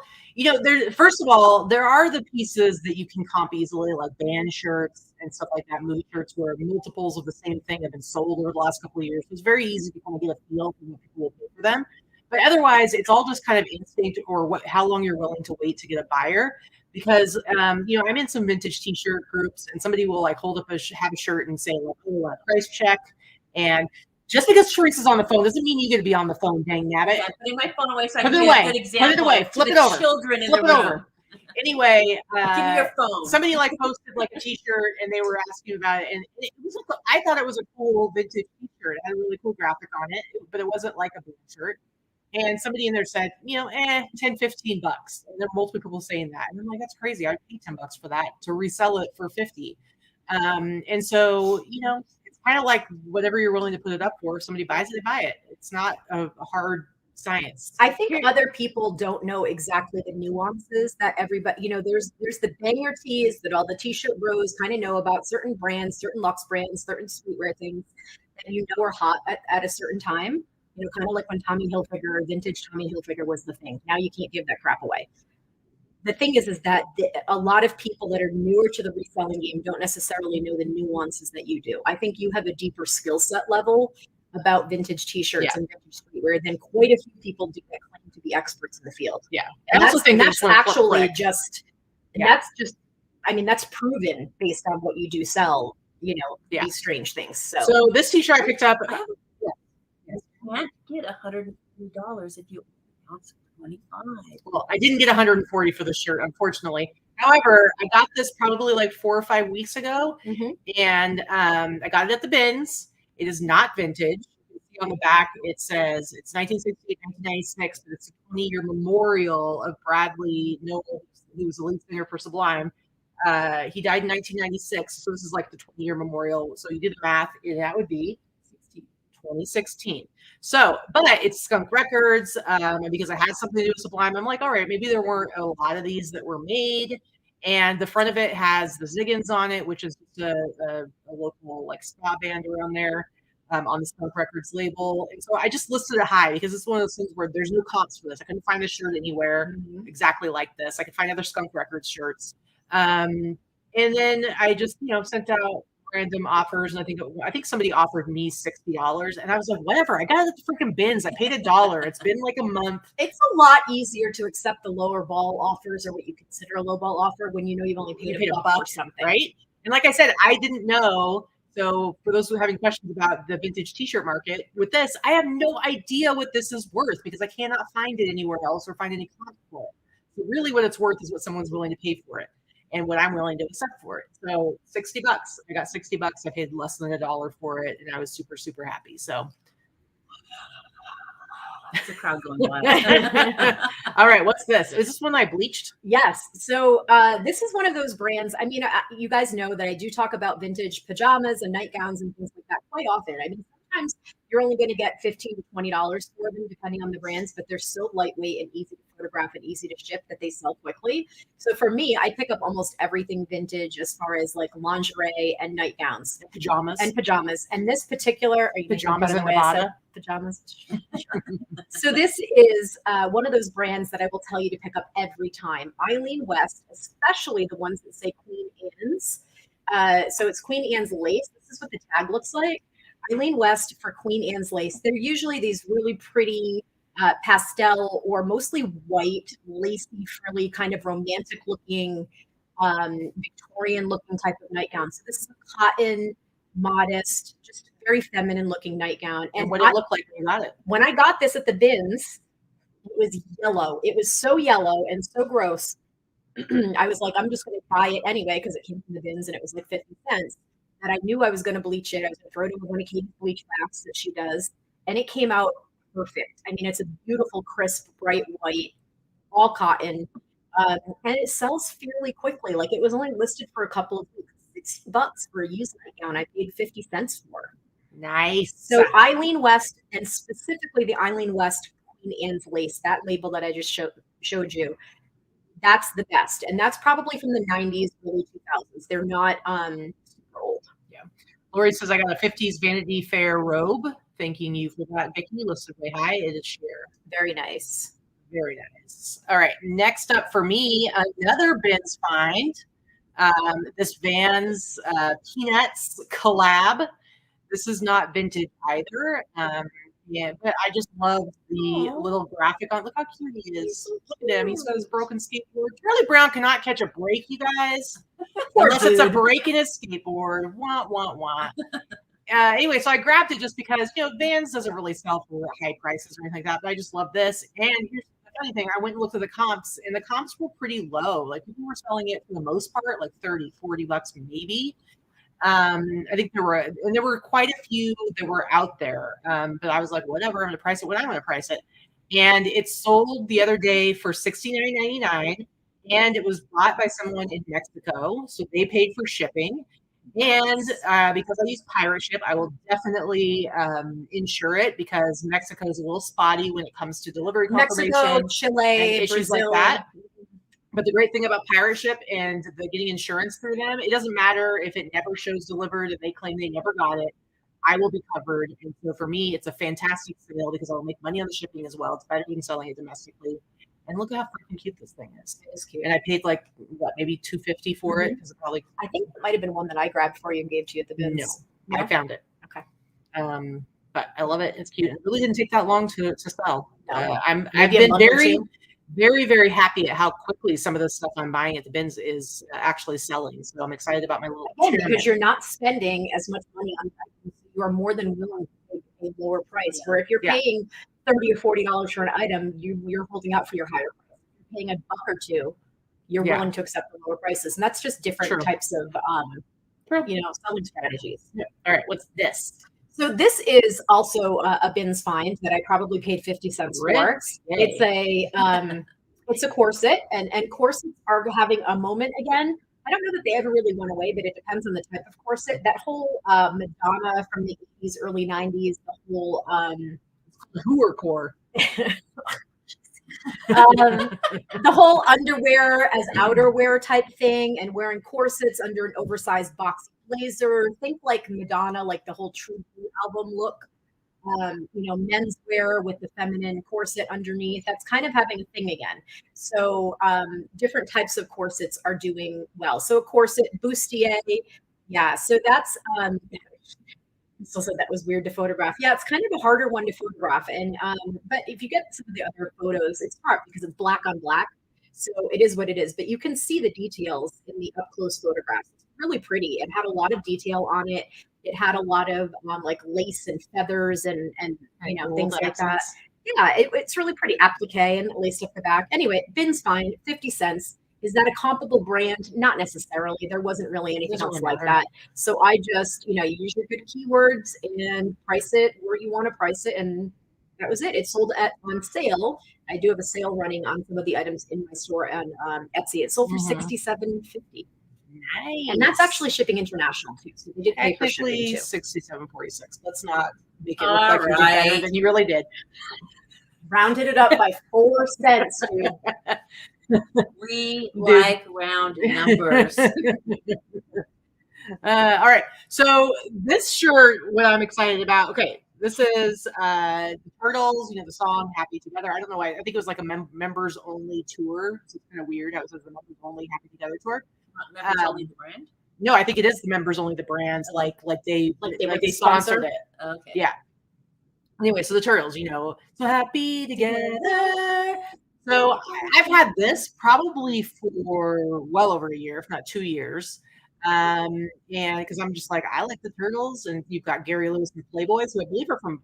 first of all, there are the pieces that you can comp easily, like band shirts and stuff like that, movie shirts where multiples of the same thing have been sold over the last couple of years. So it's very easy to kind of get a feel for what people will pay for them. But otherwise, it's all just kind of instinct or how long you're willing to wait to get a buyer. Because, I'm in some vintage t-shirt groups and somebody will like hold up have a shirt and say, like, oh, price check. And just because Teresa's on the phone doesn't mean you get to be on the phone, dang nabbit. Yeah, putting my phone away so I can get a good example. Put it away. Flip it over. Children in Flip the it room. over. Anyway, Give me your phone. somebody like posted like a T-shirt, and they were asking about it, and it was like, I thought it was a cool vintage T-shirt. It had a really cool graphic on it, but it wasn't like a boot shirt. And somebody in there said, 10, $15. And there are multiple people saying that. And I'm like, that's crazy. I'd pay $10 for that to resell it for 50. And so, it's kind of like whatever you're willing to put it up for. If somebody buys it, they buy it. It's not a hard science. I think other people don't know exactly the nuances that everybody, there's the banger tees that all the T-shirt bros kind of know about, certain brands, certain luxe brands, certain streetwear things that are hot at a certain time. Kind of like when Tommy Hilfiger, vintage Tommy Hilfiger was the thing. Now you can't give that crap away. The thing is that a lot of people that are newer to the reselling game don't necessarily know the nuances that you do. I think you have a deeper skill set level about vintage T-shirts and vintage streetwear than quite a few people do that claim to be experts in the field. Yeah. And I also think that's actually that's proven based on what you do sell, these strange things. So this T-shirt I picked up. You can't get $140 if you ask $25. Well, I didn't get 140 for the shirt, unfortunately. However, I got this probably like 4 or 5 weeks ago, and I got it at the bins. It is not vintage. You can see on the back it says it's 1968, 1996, but it's a 20-year memorial of Bradley Noel, who was the lead singer for Sublime. He died in 1996, so this is like the 20-year memorial. So you did the math, and that would be 2016. So, but it's Skunk Records, and because I had something to do with Sublime, I'm like, all right, maybe there weren't a lot of these that were made. And the front of it has the Ziggins on it, which is just a local like ska band around there on the Skunk Records label. And so I just listed it high because it's one of those things where there's no comps for this. I couldn't find a shirt anywhere exactly like this. I could find other Skunk Records shirts. And then I just, sent out random offers, and I think somebody offered me $60, and I was like, whatever. I got it at the freaking bins. I paid $1. It's been like a month. It's a lot easier to accept the lower ball offers or what you consider a low ball offer when you've only paid a buck or something, right? And like I said, I didn't know. So for those who are having questions about the vintage T-shirt market, with this, I have no idea what this is worth because I cannot find it anywhere else or find any comp for it. So really, what it's worth is what someone's willing to pay for it. And what I'm willing to accept for it. So $60. I got $60. I paid less than $1 for it, and I was super, super happy. So that's a crowd going wild. All right, what's this? Is this one I bleached? Yes. So this is one of those brands. I mean, you guys know that I do talk about vintage pajamas and nightgowns and things like that quite often. I mean, sometimes you're only going to get $15 to $20 for them, depending on the brands, but they're so lightweight and easy to photograph and easy to ship that they sell quickly. So for me, I pick up almost everything vintage as far as like lingerie and nightgowns and pajamas. And this particular, are you pajamas in Nevada? Pajamas. So this is one of those brands that I will tell you to pick up every time. Eileen West, especially the ones that say Queen Anne's. So it's Queen Anne's lace. This is what the tag looks like. Eileen West for Queen Anne's lace. They're usually these really pretty pastel or mostly white, lacy, frilly, kind of romantic looking, Victorian looking type of nightgown. So this is a cotton, modest, just very feminine looking nightgown. And what did it look like when you got it? When I got this at the bins, it was yellow. It was so yellow and so gross. I was like, I'm just going to buy it anyway because it came from the bins and it was like 50 cents. And I knew I was going to bleach it. I was going to throw it in one of Katy's bleach wax that she does. And it came out perfect. I mean, it's a beautiful, crisp, bright white, all cotton. And it sells fairly quickly. Like it was only listed for a couple of weeks. $60 for a used nightgown. I paid 50 cents for. Nice. So Eileen West, and specifically the Eileen West Queen Anne's lace, that label that I just showed you, that's the best. And that's probably from the 90s, early 2000s. They're not super old. Yeah. Lori says, I got a 50s Vanity Fair robe. Thanking you for that, Vikki. Listed way high. It is sheer. Very nice. Very nice. All right. Next up for me, another bins find. This Vans Peanuts collab. This is not vintage either. Yeah, but I just love the little graphic on. Look how cute he is. Look at him. He's got his broken skateboard. Charlie Brown cannot catch a break, you guys. Unless it's a break in his skateboard. Wah, wah, wah. Anyway, so I grabbed it just because, Vans doesn't really sell for high prices or anything like that, but I just love this. And here's the funny thing, I went and looked at the comps, and the comps were pretty low. Like people were selling it for the most part, like 30, $40 maybe. I think there were quite a few that were out there. But I was like, whatever, I'm gonna price it what I'm gonna price it. And it sold the other day for $69.99, and it was bought by someone in Mexico, so they paid for shipping. And because I use Pirate Ship, I will definitely insure it, because Mexico is a little spotty when it comes to delivery confirmation, Mexico, Chile, and issues Brazil. like that. But the great thing about Pirate Ship and the getting insurance through them, it doesn't matter if it never shows delivered, if they claim they never got it, I will be covered. And so for me, it's a fantastic sale because I'll make money on the shipping as well. It's better than selling it domestically. And look at how freaking cute this thing is. It is cute. And I paid like what, maybe $250 for it, because it probably. I think it might have been one that I grabbed for you and gave to you at the bins. No, I found it. Okay. But I love it. It's cute. It really didn't take that long to sell. No. I've Maybe a been month or very, two. very, very happy at how quickly some of the stuff I'm buying at the bins is actually selling. So I'm excited about my little Again, experiment. because you're not spending as much money on items, you are more than willing to pay a lower price. Where if you're paying $30 or $40 for an item, you're holding out for your higher price. If you're paying $1 or $2, you're willing to accept the lower prices, and that's just different types of selling strategies. Yeah. All right, what's this? So this is also a bins find that I probably paid 50 cents for. It's a corset, and corsets are having a moment again. I don't know that they ever really went away, but it depends on the type of corset. That whole Madonna from the 80s, early 90s, the whole hooer core. The whole underwear as outerwear type thing, and wearing corsets under an oversized boxy blazer. Think like Madonna, like the whole True Blue album look. Menswear with the feminine corset underneath. That's kind of having a thing again. So different types of corsets are doing well. So a corset bustier, yeah. So that's still said that was weird to photograph. Yeah, it's kind of a harder one to photograph. And but if you get some of the other photos, it's hard because it's black on black. So it is what it is. But you can see the details in the up close photographs. It's really pretty. It had a lot of detail on it. It had a lot of like lace and feathers and things like that. Yeah, it's really pretty. Applique and lace up the back. Anyway, bins fine, 50 cents. Is that a comparable brand? Not necessarily. There wasn't really anything else like that. So I just, you use your good keywords and price it where you want to price it. And that was it. It sold on sale. I do have a sale running on some of the items in my store on Etsy. It sold for $67.50. Nice. And that's actually shipping international too. So they did pay for shipping too. $67.46. Let's not make it look like you did better than you really did. Rounded it up by 4 cents, dude. We like round numbers. All right. So this shirt, what I'm excited about. Okay, this is the Turtles. The song "Happy Together." I don't know why. I think it was like a members only tour. So it's kind of weird. How it says the members only Happy Together tour. Members only the brand. No, I think it is the members only the brands. Like they sponsored it. Okay. Yeah. Anyway, so the Turtles, so happy together. So I've had this probably for well over a year, if not 2 years. And because I'm just like, I like the Turtles, and you've got Gary Lewis and Playboys, who I believe are from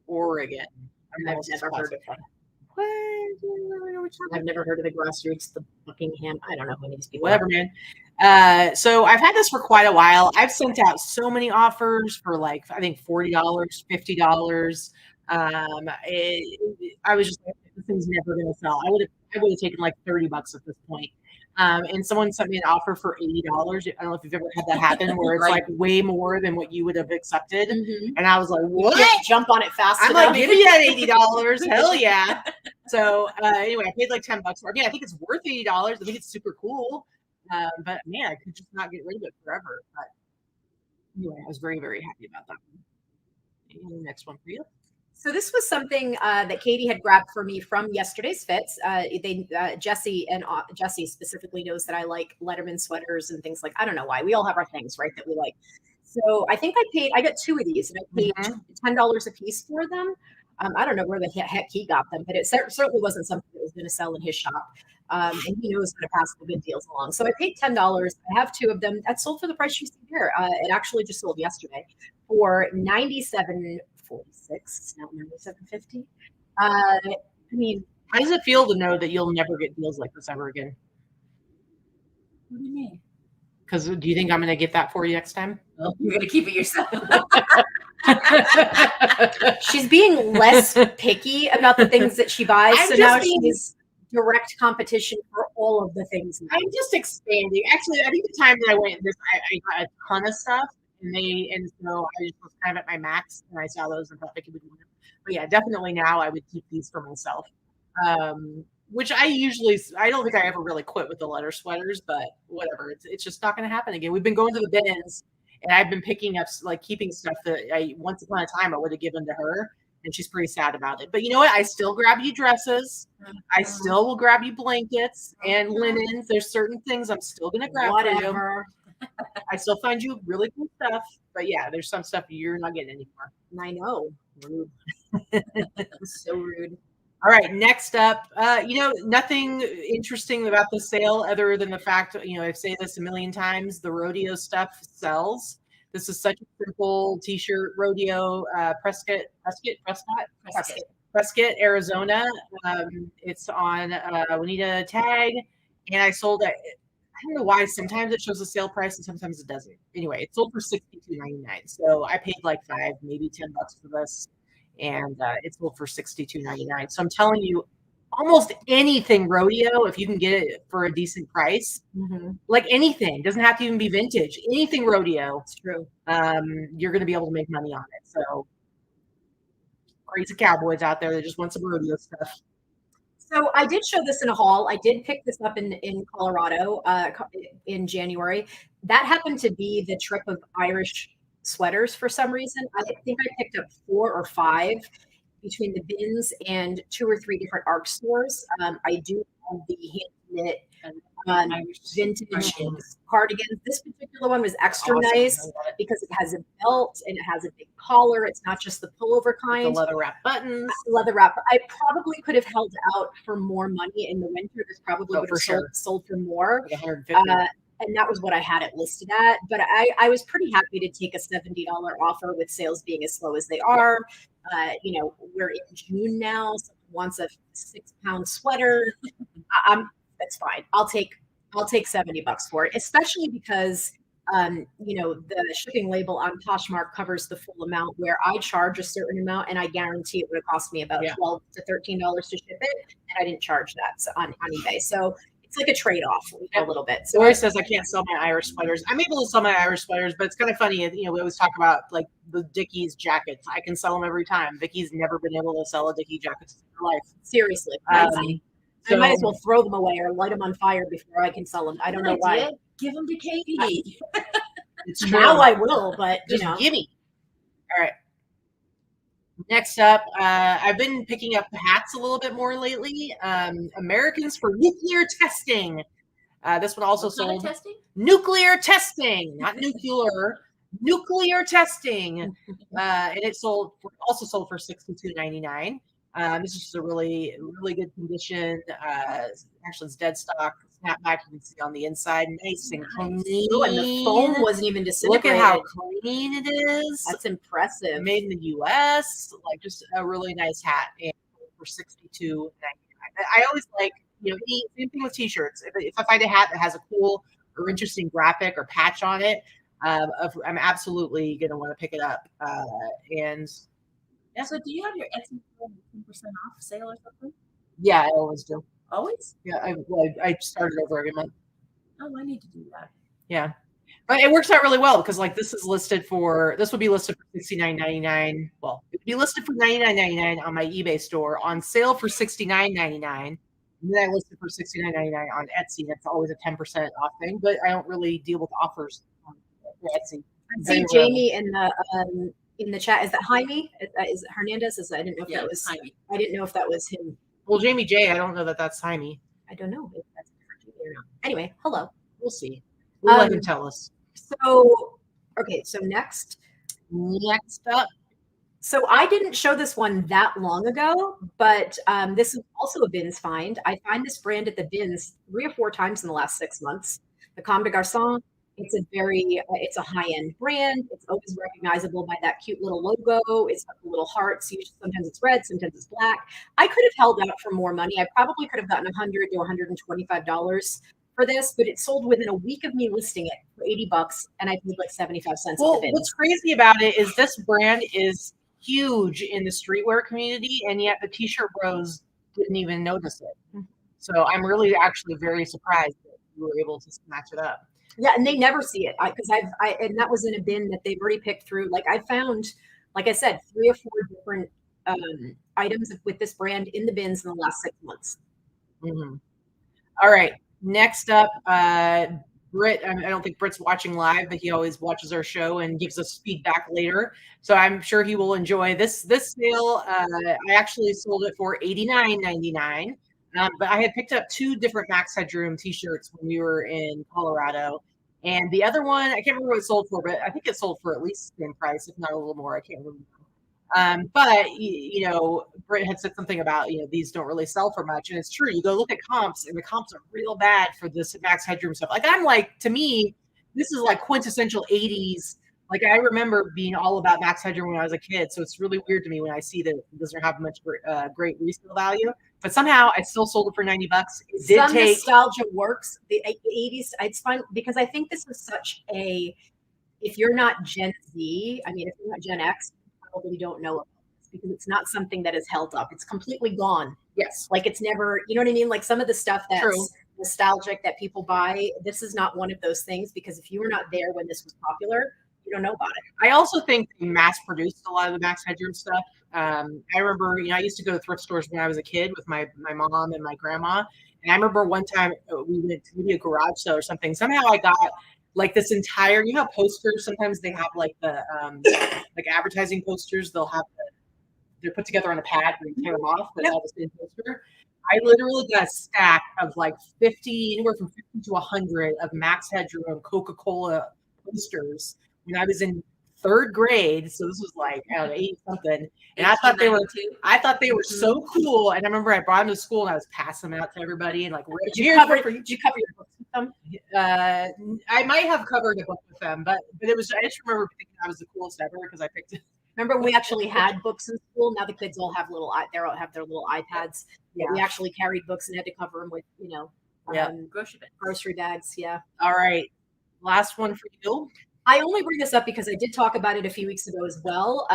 Oregon. I've never heard of them. I've never heard of the grassroots, the Buckingham. I don't know who these people Whatever, man. So I've had this for quite a while. I've sent out so many offers for like, I think $40, $50. I was just like, this thing's never going to sell. I would have taken like $30 at this point. And someone sent me an offer for $80. I don't know if you've ever had that happen, where it's like way more than what you would have accepted. Mm-hmm. And I was like, what? Jump on it fast. I'm like, give me that $80. Hell yeah. So anyway, I paid like $10 for it. I think it's worth $80. I think it's super cool. But man, I could just not get rid of it forever. But anyway, I was very, very happy about that one. And the next one for you. So this was something that Katy had grabbed for me from yesterday's fits. Jesse specifically knows that I like Letterman sweaters and things like. I don't know why. We all have our things, right, that we like. So I think I got 2 of these, and I paid $10 a piece for them. I don't know where the heck he got them, but it certainly wasn't something that was going to sell in his shop. And he knows how to pass the good deals along. So I paid $10. I have 2 of them. That sold for the price you see here. It actually just sold yesterday for $97.46, now $97.50. How does it feel to know that you'll never get deals like this ever again? What do you mean? Because do you think I'm going to get that for you next time? Oh, you're gonna keep it yourself. She's being less picky about the things that she buys. I'm So just now being- she's direct competition for all of the things. now. I'm just expanding. Actually, I think the time that I went this, I got a ton of stuff, and so I just was kind of at my max, and I saw those and thought Vikki would want them. But yeah, definitely now I would keep these for myself. Which I don't think I ever really quit with the letter sweaters, but whatever. It's just not going to happen again. We've been going to the bins, and I've been picking up, like keeping stuff that I once upon a time I would have given to her, and she's pretty sad about it. But you know what? I still grab you dresses. I still will grab you blankets and linens. There's certain things I'm still going to grab for you. Whatever. I still find you really cool stuff, but yeah, there's some stuff you're not getting anymore. I know. Rude. So rude. All right, next up, nothing interesting about the sale other than the fact, I've said this a million times, the rodeo stuff sells. This is such a simple t-shirt, rodeo, Prescott, Arizona. It's on Juanita tag, and I sold it. I don't know why. Sometimes it shows a sale price and sometimes it doesn't. Anyway, it sold for $62.99. So I paid like $5, maybe $10 for this. And it sold for $62.99. So I'm telling you, almost anything rodeo, if you can get it for a decent price, like anything, doesn't have to even be vintage. Anything rodeo, It's true. you're going to be able to make money on it. So crazy cowboys out there that just want some rodeo stuff. So I did show this in a haul. I did pick this up in Colorado in January. That happened to be the trip of Irish sweaters for some reason. I think I picked up 4 or 5 between the bins and 2 or 3 different ARC stores. I do have the hand knit vintage cardigans. This particular one was extra nice because it has a belt and it has a big collar. It's not just the pullover kind. The leather wrap buttons. Leather wrap. I probably could have held out for more money in the winter. This probably would have sold for more. Like $150. And that was what I had it listed at. But I was pretty happy to take a $70 offer with sales being as slow as they are. We're in June now. Someone wants a 6-pound sweater. That's fine. I'll take $70 for it, especially because the shipping label on Poshmark covers the full amount, where I charge a certain amount and I guarantee it would have cost me about $12 to $13 to ship it, and I didn't charge that on eBay. So it's like a trade-off a little bit. So Lori says I can't sell my Irish sweaters. I'm able to sell my Irish sweaters, but it's kind of funny. We always talk about like the Dickies jackets. I can sell them every time. Vicki's never been able to sell a Dickie jacket in her life. Seriously. I might as well throw them away or light them on fire before I can sell them. I don't know why. Give them to Katy. It's true. Now I will, but just gimme. All right. Next up, I've been picking up hats a little bit more lately. Americans for Nuclear Testing. This one also sold. Testing? Nuclear testing, not nuclear. Nuclear testing, and it also sold for $62.99. This is just a really, really good condition. Actually, it's dead stock. Snapback, you can see on the inside, nice and clean. Ooh, and the foam wasn't even disintegrated. Look at how clean it is. That's impressive. Made in the U.S. Like just a really nice hat, and for $62.99. I always like, same thing with t-shirts. If I find a hat that has a cool or interesting graphic or patch on it, I'm absolutely gonna want to pick it up. And yeah. So, do you have your Etsy 10% off sale or something? Yeah, I always do. Always? Yeah, I started over every month. Oh, I need to do that. Yeah, but it works out really well because like this would be listed for $69.99. Well, it would be listed for $99.99 on my eBay store, on sale for $69.99. And then I listed for $69.99 on Etsy. That's always a 10% off thing, but I don't really deal with offers on Etsy. I see Jamie in the chat. Is that Jaime? Is it Hernandez? I didn't know if that was Jaime. I didn't know if that was him. Well, Jamie J, I don't know that that's Jaime. I don't know if that's a different Jamie or not. Anyway, hello. We'll see. We'll let him tell us. So, okay. So next up. So I didn't show this one that long ago, but this is also a bins find. I find this brand at the bins 3 or 4 times in the last 6 months. The Comme des Garçons. It's a high-end brand. It's always recognizable by that cute little logo. It's got the little hearts. Sometimes it's red, sometimes it's black. I could have held out for more money. I probably could have gotten $100 to $125 for this, but it sold within a week of me listing it for $80, and I paid like 75 cents. Well, what's crazy about it is this brand is huge in the streetwear community, and yet the T-shirt bros didn't even notice it. So I'm really actually very surprised that you were able to snatch it up. Yeah, and they never see it because and that was in a bin that they've already picked through. Like I found, like I said, 3 or 4 different items with this brand in the bins in the last 6 months. Mm-hmm. All right, next up, Britt. I don't think Britt's watching live, but he always watches our show and gives us feedback later. So I'm sure he will enjoy this sale. I actually sold it for $89.99. But I had picked up 2 different Max Headroom T-shirts when we were in Colorado. And the other one, I can't remember what it sold for, but I think it sold for at least the same price, if not a little more. I can't remember. But, Britt had said something about, these don't really sell for much. And it's true. You go look at comps, and the comps are real bad for this Max Headroom stuff. Like, to me, this is like quintessential 80s. Like, I remember being all about Max Headroom when I was a kid. So it's really weird to me when I see that it doesn't have much great resale value. But somehow I still sold it for $90. It did take nostalgia works. The 80s, it's fun because I think this is such if you're not Gen Z, if you're not Gen X, you probably don't know about this because it's not something that is held up. It's completely gone. Yes. Like it's never, you know what I mean? Like some of the stuff that's True. Nostalgic that people buy, this is not one of those things because if you were not there when this was popular, you don't know about it. I also think they mass produced a lot of the Max Headroom stuff. I remember, I used to go to thrift stores when I was a kid with my mom and my grandma. And I remember one time we went to maybe a garage sale or something. Somehow I got like this entire, posters. Sometimes they have like the like advertising posters. They're put together on a pad where you tear them off, but it's all the same poster. I literally got a stack of like anywhere from 50 to 100 of Max Headroom Coca-Cola posters when I was in 3rd grade. So this was like 80 something. And I thought they were so cool. And I remember I brought them to school and I was passing them out to everybody and like, did you cover your books with them? I might have covered a book with them, but I just remember thinking I was the coolest ever because I picked it. Remember we actually had books in school. Now the kids all have their little iPads. Yeah. We actually carried books and had to cover them with, grocery bags. Yeah. All right. Last one for you. I only bring this up because I did talk about it a few weeks ago as well.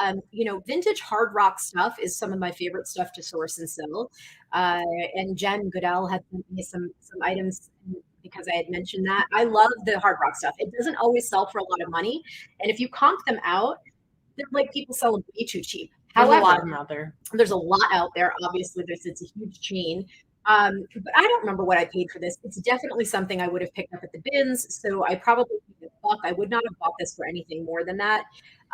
Vintage hard rock stuff is some of my favorite stuff to source and sell. And Jen Goodell had sent me some items because I had mentioned that. I love the hard rock stuff. It doesn't always sell for a lot of money. And if you comp them out, they're like people sell them way too cheap. However, there's a lot of them out there. There's a lot out there. Obviously, it's a huge chain. But I don't remember what I paid for this. It's definitely something I would have picked up at the bins. So I probably paid $1. I would not have bought this for anything more than that.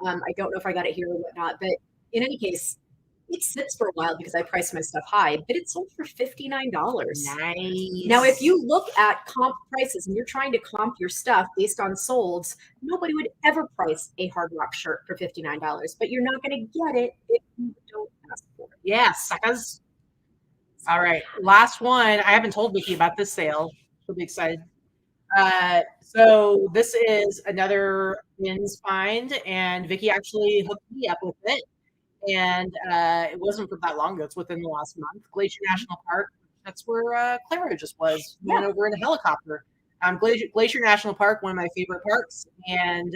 I don't know if I got it here or whatnot. But in any case, it sits for a while because I priced my stuff high, but it sold for $59. Nice. Now, if you look at comp prices and you're trying to comp your stuff based on solds, nobody would ever price a hard rock shirt for $59, but you're not going to get it if you don't ask for it. Yeah, suckers. All right, last one. I haven't told Vikki about this sale. She'll be excited. So this is another bins find, and Vikki actually hooked me up with it. And it wasn't for that long ago. It's within the last month. Glacier National Park. That's where Clara just was. We went over in a helicopter. Glacier National Park, one of my favorite parks. And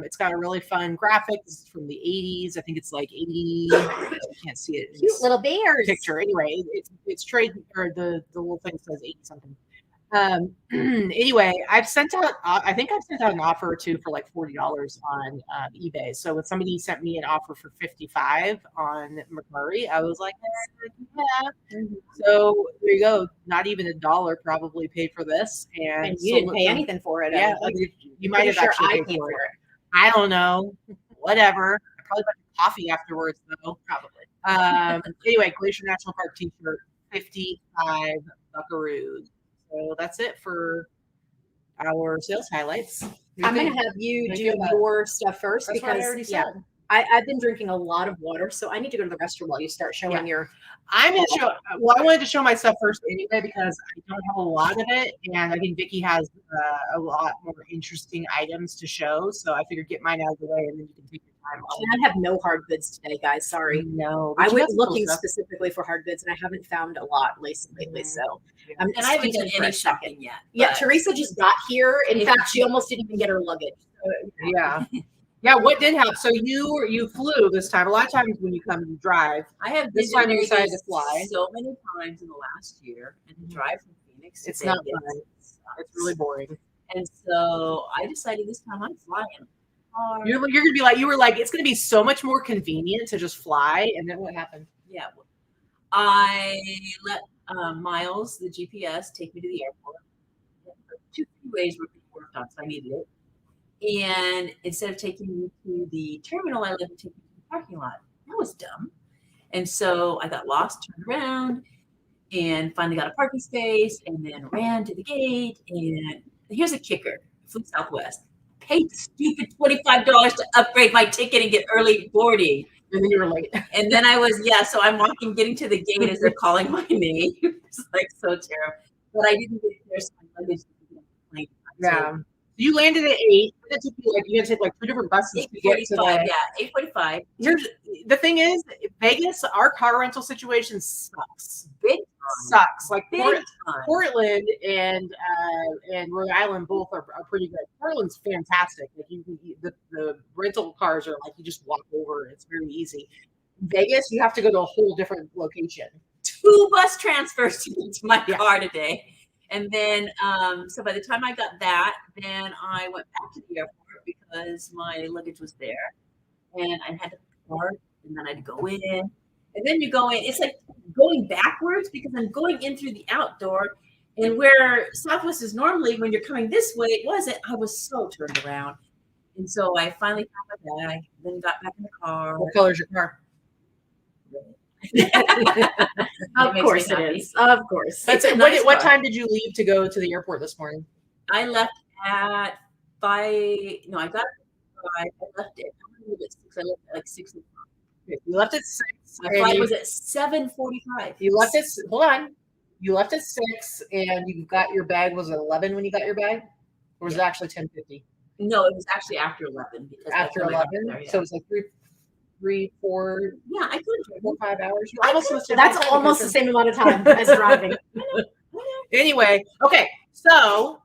it's got a really fun graphic. This is from the 80s. I think it's like 80. I can't see it. Cute little bears. Picture. Anyway, it's trade, or the little thing says 80 something. Anyway, I think I've sent out an offer or two for like $40 on eBay. So when somebody sent me an offer for $55 on McMurray, I was like, yeah. So there you go. Not even $1 probably paid for this, and you didn't pay anything for it. Yeah, you might have actually paid for it. I don't know. Whatever. I probably bought coffee afterwards though. Probably. Anyway, Glacier National Park T-shirt, 55 buckaroos. So that's it for our sales highlights. I'm going to have you do your stuff first because I already said. I've been drinking a lot of water, so I need to go to the restroom while you start showing your. I'm gonna show. Well, I wanted to show my stuff first anyway because I don't have a lot of it, and I think Vikki has a lot more interesting items to show. So I figured get mine out of the way, and then you can take your time. And I have no hard goods today, guys. Sorry. No, I went looking specifically for hard goods, and I haven't found a lot lately. So, and I haven't done any shopping yet. Yeah, Teresa just got here. In fact, she almost didn't even get her luggage. Yeah. Yeah, what did happen? So you flew this time. A lot of times when you come, you drive. I have this time you decided to fly so many times in the last year, and the drive from Phoenix. It's not fun. It's really boring. And so I decided this time I'm flying. You're gonna be like, you were like, it's gonna be so much more convenient to just fly. And then what happened? Yeah, I let Miles, the GPS, take me to the airport. 2 ways were worked on, so I needed it. And instead of taking me to the terminal, I let him take me to the parking lot. That was dumb. And so I got lost, turned around, and finally got a parking space, and then ran to the gate. And here's a kicker: flew Southwest. Paid the stupid $25 to upgrade my ticket and get early boarding. And then you were late. And then I was, so I'm getting to the gate as they're calling my name. It's like so terrible. But I didn't get there, so my luggage didn't get yeah. So you landed at 8. It took you you had to take 2 different buses to get to the. Yeah, 8:45. Here's the thing: is Vegas, our car rental situation sucks. Big sucks. Big Portland and Rhode Island both are pretty good. Portland's fantastic. The rental cars are you just walk over. It's very easy. Vegas, you have to go to a whole different location. 2 bus transfers to get to my car today. And then, so by the time I got that, then I went back to the airport because my luggage was there, and I had to park, and then I'd go in, and then you go in. It's like going backwards because I'm going in through the outdoor, and where Southwest is normally when you're coming this way, it wasn't. I was so turned around, and so I finally got my bag, then got back in the car. What color is your car? Of course it is. Of course. That's it. What time did you leave to go to the airport this morning? I left at 5. No, I got at 5. I left at 6. I left at 6 o'clock. You left at 6. My flight was at 7:45. You left at hold on. You left at 6, and you got your bag. Was it 11 when you got your bag, or was it actually 10:50? No, it was actually after 11. Because after 11, so it was 3, 4. Yeah, I could 4, 5 hours. That's almost the same amount of time as driving. Anyway, okay, so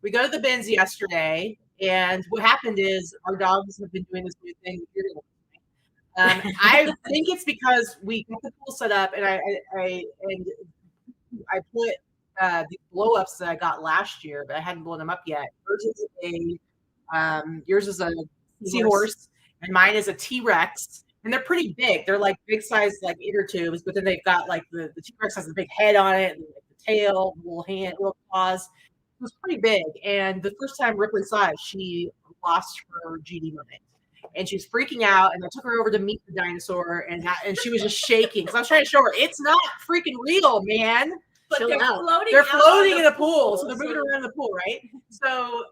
we go to the bins yesterday, and what happened is our dogs have been doing this new thing. I think it's because we got the pool set up, and I put the blow ups that I got last year, but I hadn't blown them up yet. Yours is a seahorse. And mine is a T-Rex, and they're pretty big. They're big size, inner tubes, but then they've got the T-Rex has a big head on it, and the tail, little hand, little paws. It was pretty big. And the first time Ripley saw it, she lost her GD moment, and she was freaking out. And I took her over to meet the dinosaur, and she was just shaking because I was trying to show her it's not freaking real, man. But they're floating. They're floating in the pool, so they're moving around the pool, right? So.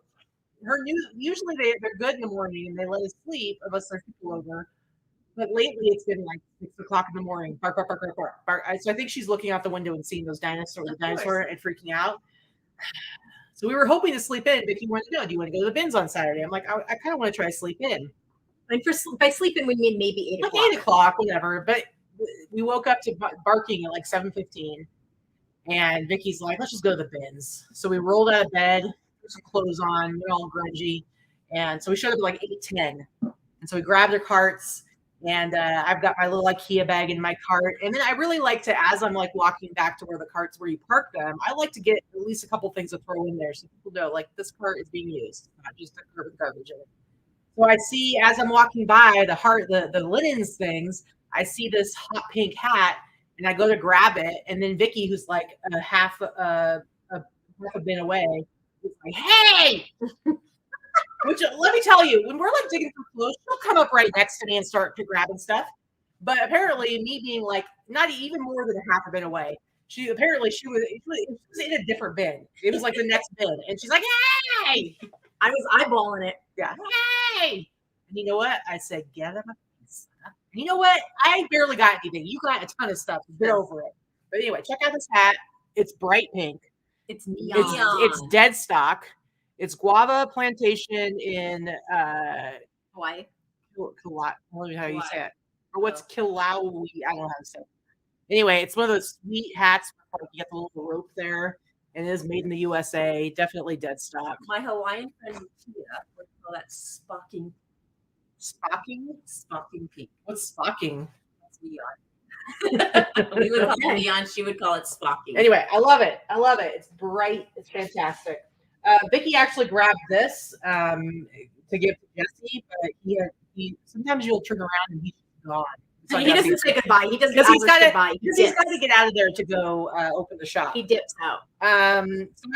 Usually they're good in the morning and they let us sleep unless there's people over. But lately it's been 6 o'clock in the morning. Bark, bark, bark, bark, bark, bark. So I think she's looking out the window and seeing the dinosaur and freaking out. So we were hoping to sleep in. Vikki wanted to know, do you want to go to the bins on Saturday? I'm like, I kind of want to try to sleep in. And by sleeping we mean maybe 8 o'clock. 8 o'clock, whatever. But we woke up to barking at 7:15, and Vikki's like, let's just go to the bins. So we rolled out of bed. Some clothes on, we're all grungy, and so we showed up at 8:10, and so we grabbed our carts, and I've got my little IKEA bag in my cart, and then I really like to, as I'm walking back to where the carts where you park them, I like to get at least a couple things to throw in there so people know this cart is being used, not just a cart with garbage in it. So I see as I'm walking by the linens things, I see this hot pink hat, and I go to grab it, and then Vikki, who's a half a bin away. It's hey! Which, let me tell you, when we're digging through clothes, she'll come up right next to me and start to grabbing stuff. But apparently, me being not even more than a half a bin away, she was in a different bin. It was the next bin, and she's like, "Hey!" I was eyeballing it. Yeah, hey! And you know what? I said, "Get him You know what? I barely got anything. You got a ton of stuff. Get over it. But anyway, check out this hat. It's bright pink. It's neon. It's dead stock. It's guava plantation in Hawaii. I don't know how you say it. Or what's Kilaui? I don't know how to say it. Anyway, it's one of those sweet hats. You get the little rope there, and it is made in the USA. Definitely dead stock. My Hawaiian friend Tia would call that spocking. Spocking pink. What's spocking? That's neon. We would call it neon. She would call it spocking. Anyway, I love it. It's bright. It's fantastic. Vikki actually grabbed this to give to Jesse, but he sometimes you'll turn around and he's gone. So he doesn't say goodbye. He doesn't. Because he's got to get out of there to go open the shop. He dips out. So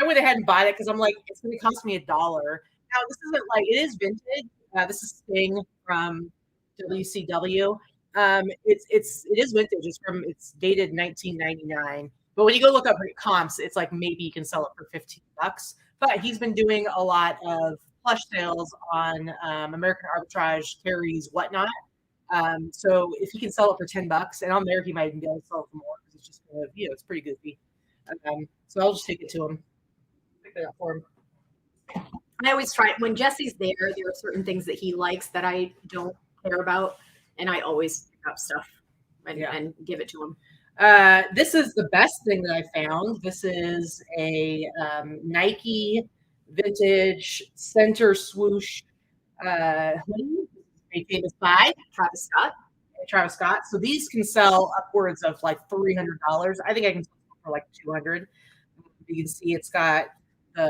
I went ahead and bought it because I'm like, it's going to cost me $1. Now this isn't like it is vintage. This is Sting from WCW. It is vintage. It's dated 1999. But when you go look up comps, it's like maybe you can sell it for $15. But he's been doing a lot of plush sales on American Arbitrage, Terry's, whatnot. So if he can sell it for $10, and on there he might even be able to sell it for more because it's just kind of, it's pretty goofy. So I'll just take it to him. Pick it up for him. I always try when Jesse's there. There are certain things that he likes that I don't care about, and I always pick up stuff and give it to him. This is the best thing that I found. This is a Nike vintage center swoosh hoodie made famous by Travis Scott. So these can sell upwards of like $300. I think I can sell for like $200. You can see it's got the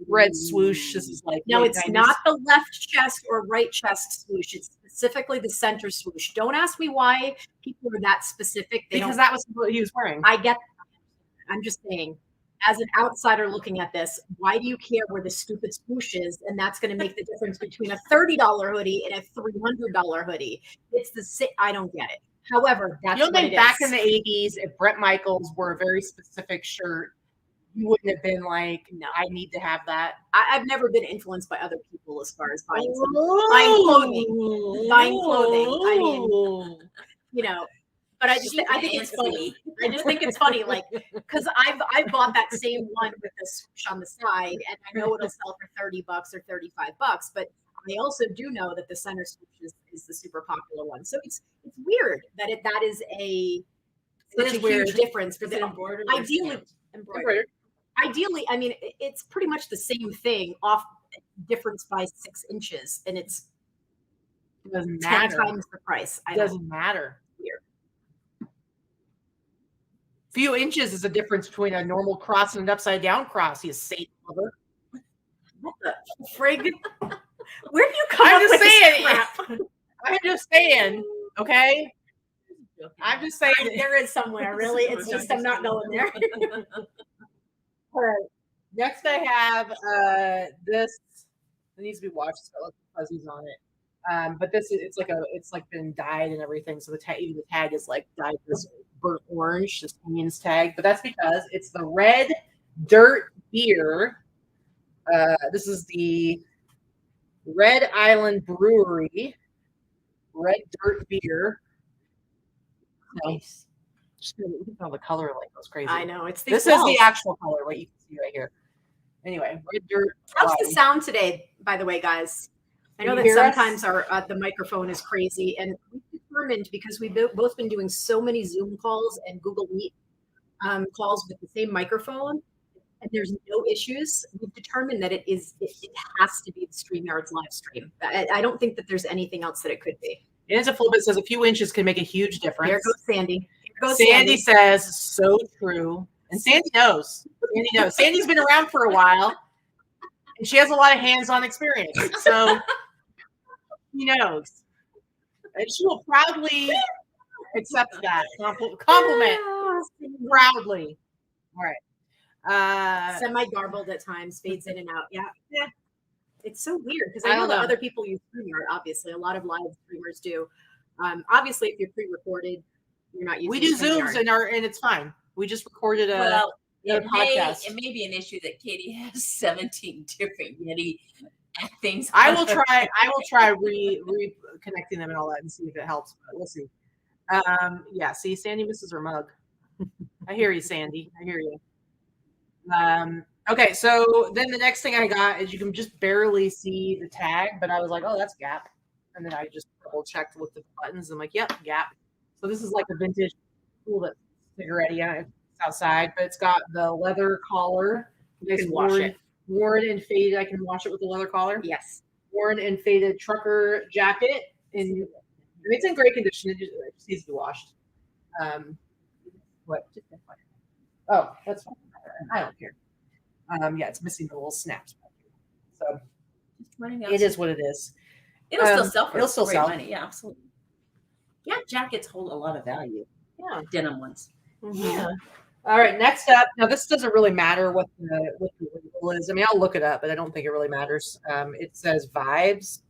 red swoosh. This is like no, it's 90s. not the left chest or right chest swoosh. It's specifically the center swoosh. Don't ask me why people are that specific. Because that was what he was wearing. I get that. I'm just saying, as an outsider looking at this, why do you care where the stupid swoosh is? And that's going to make the difference between a $30 hoodie and a $300 hoodie. I don't get it. However, that's what it is. Back in the 80s, if Bret Michaels wore a very specific shirt, you wouldn't have been like, no, I need to have that. I've never been influenced by other people as far as buying clothing. Buying clothing. I mean, but I think it's funny. I just think it's funny, like, because I've bought that same one with the swoosh on the side, and I know it'll sell for $30 or $35. But I also do know that the center swoosh is the super popular one. So it's weird that that is such a huge difference. For embroidered. Ideally, I mean, it's pretty much the same thing, off difference by 6 inches, and it doesn't 10 matter. times the price. It doesn't matter. Weird. Few inches is the difference between a normal cross and an upside down cross. You Satan lover. What the frig? Where do you come up with this crap? I'm just saying. Okay. I'm just saying there is somewhere. Really, it's just I'm not going there. All right. Next, I have this. It needs to be washed. It's got fuzzies on it. But it's like been dyed and everything. So even the tag is like dyed this burnt orange, this means tag. But that's because it's the Red Dirt beer. This is the Red Island Brewery Red Dirt beer. Nice. The color like goes crazy. I know it's this is the actual color. What you can see right here. Anyway, Red Dirt. How's the sound today, by the way, guys? I know that sometimes the microphone is crazy, and we determined because we've both been doing so many Zoom calls and Google Meet calls with the same microphone, and there's no issues. We've determined that it has to be the StreamYard's live stream. I don't think that there's anything else that it could be. It is a full bit. Says a few inches can make a huge difference. There goes Sandy. Sandy says, so true. And Sandy knows. Sandy's been around for a while, and she has a lot of hands-on experience. So she knows. And she will proudly accept that compliment. Proudly. All right. Semi-garbled at times, fades in and out. Yeah. It's so weird because I know that other people use StreamYard, obviously. A lot of live streamers do. Obviously, if you're pre-recorded, you're not using we do Zooms and it's fine. We just recorded a podcast. It may be an issue that Katy has 17 different Yeti add things. I will try reconnecting them and all that and see if it helps. But we'll see. Yeah. See, Sandy misses her mug. I hear you, Sandy. I hear you. Okay, so then the next thing I got is you can just barely see the tag, but I was like, oh, that's Gap. And then I just double checked with the buttons. I'm like, yep, Gap. So this is like a vintage, cool cigarette. Yeah, it's outside, but it's got the leather collar. You can wash it. Worn and faded. I can wash it with the leather collar. Yes. Worn and faded trucker jacket. And it's in great condition. It just needs to be washed. What? Oh, that's fine. I don't care. Yeah, it's missing the little snaps back here. So it is what it is. It'll still sell for it'll still great sell. money. Yeah, absolutely. Yeah, jackets hold a lot of value. Yeah. Denim ones. Yeah. All right, next up. Now this doesn't really matter what the label is. I mean, I'll look it up, but I don't think it really matters. It says Vibes,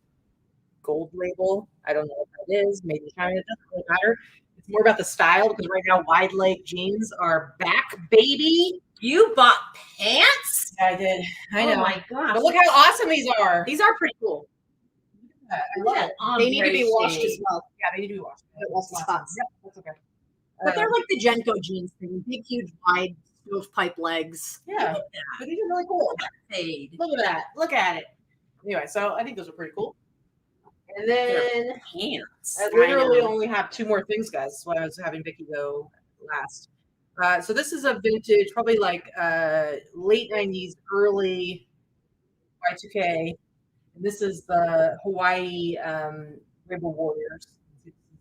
gold label. I don't know what that is. Maybe China. It doesn't really matter. It's more about the style because right now wide leg jeans are back, baby. You bought pants? I did. I know. Oh my gosh. But look how awesome these are. These are pretty cool. I love it. They need to be washed as well. Yeah, they need to be washed. Spots. Yep, that's okay. But they're like the Genko jeans thing. Big, huge, wide stovepipe legs. Yeah, but these are really cool. Fade. Look at that. Look at it. Anyway, so I think those are pretty cool. And then Pants. I literally only have two more things, guys. That's why I was having Vikki go last. So this is a vintage, probably like late 90s, early Y2K. And this is the Hawaii Rainbow Warriors.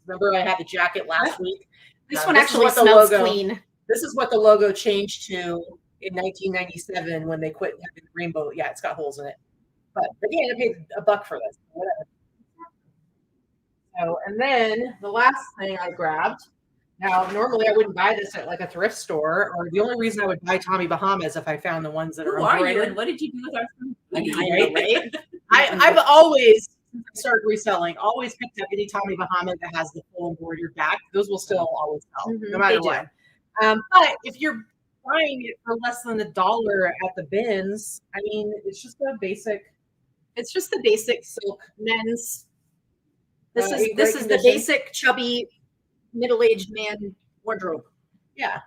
Remember I had the jacket last week? This one actually smells clean. This is what the logo changed to in 1997 when they quit having the rainbow. Yeah, it's got holes in it. But again, I paid $1 for this. Whatever. So, and then the last thing I grabbed. Now, normally I wouldn't buy this at like a thrift store, or the only reason I would buy Tommy Bahama is if I found the ones that are Who are you embroidered. and what did you do with our food? Right? I've always, since I started reselling, always picked up any Tommy Bahama that has the full embroidered back. Those will still always sell, no matter what. But if you're buying it for less than $1 at the bins, I mean, it's just a basic. It's just the basic silk men's. This is condition. the basic chubby middle-aged man wardrobe. Yeah.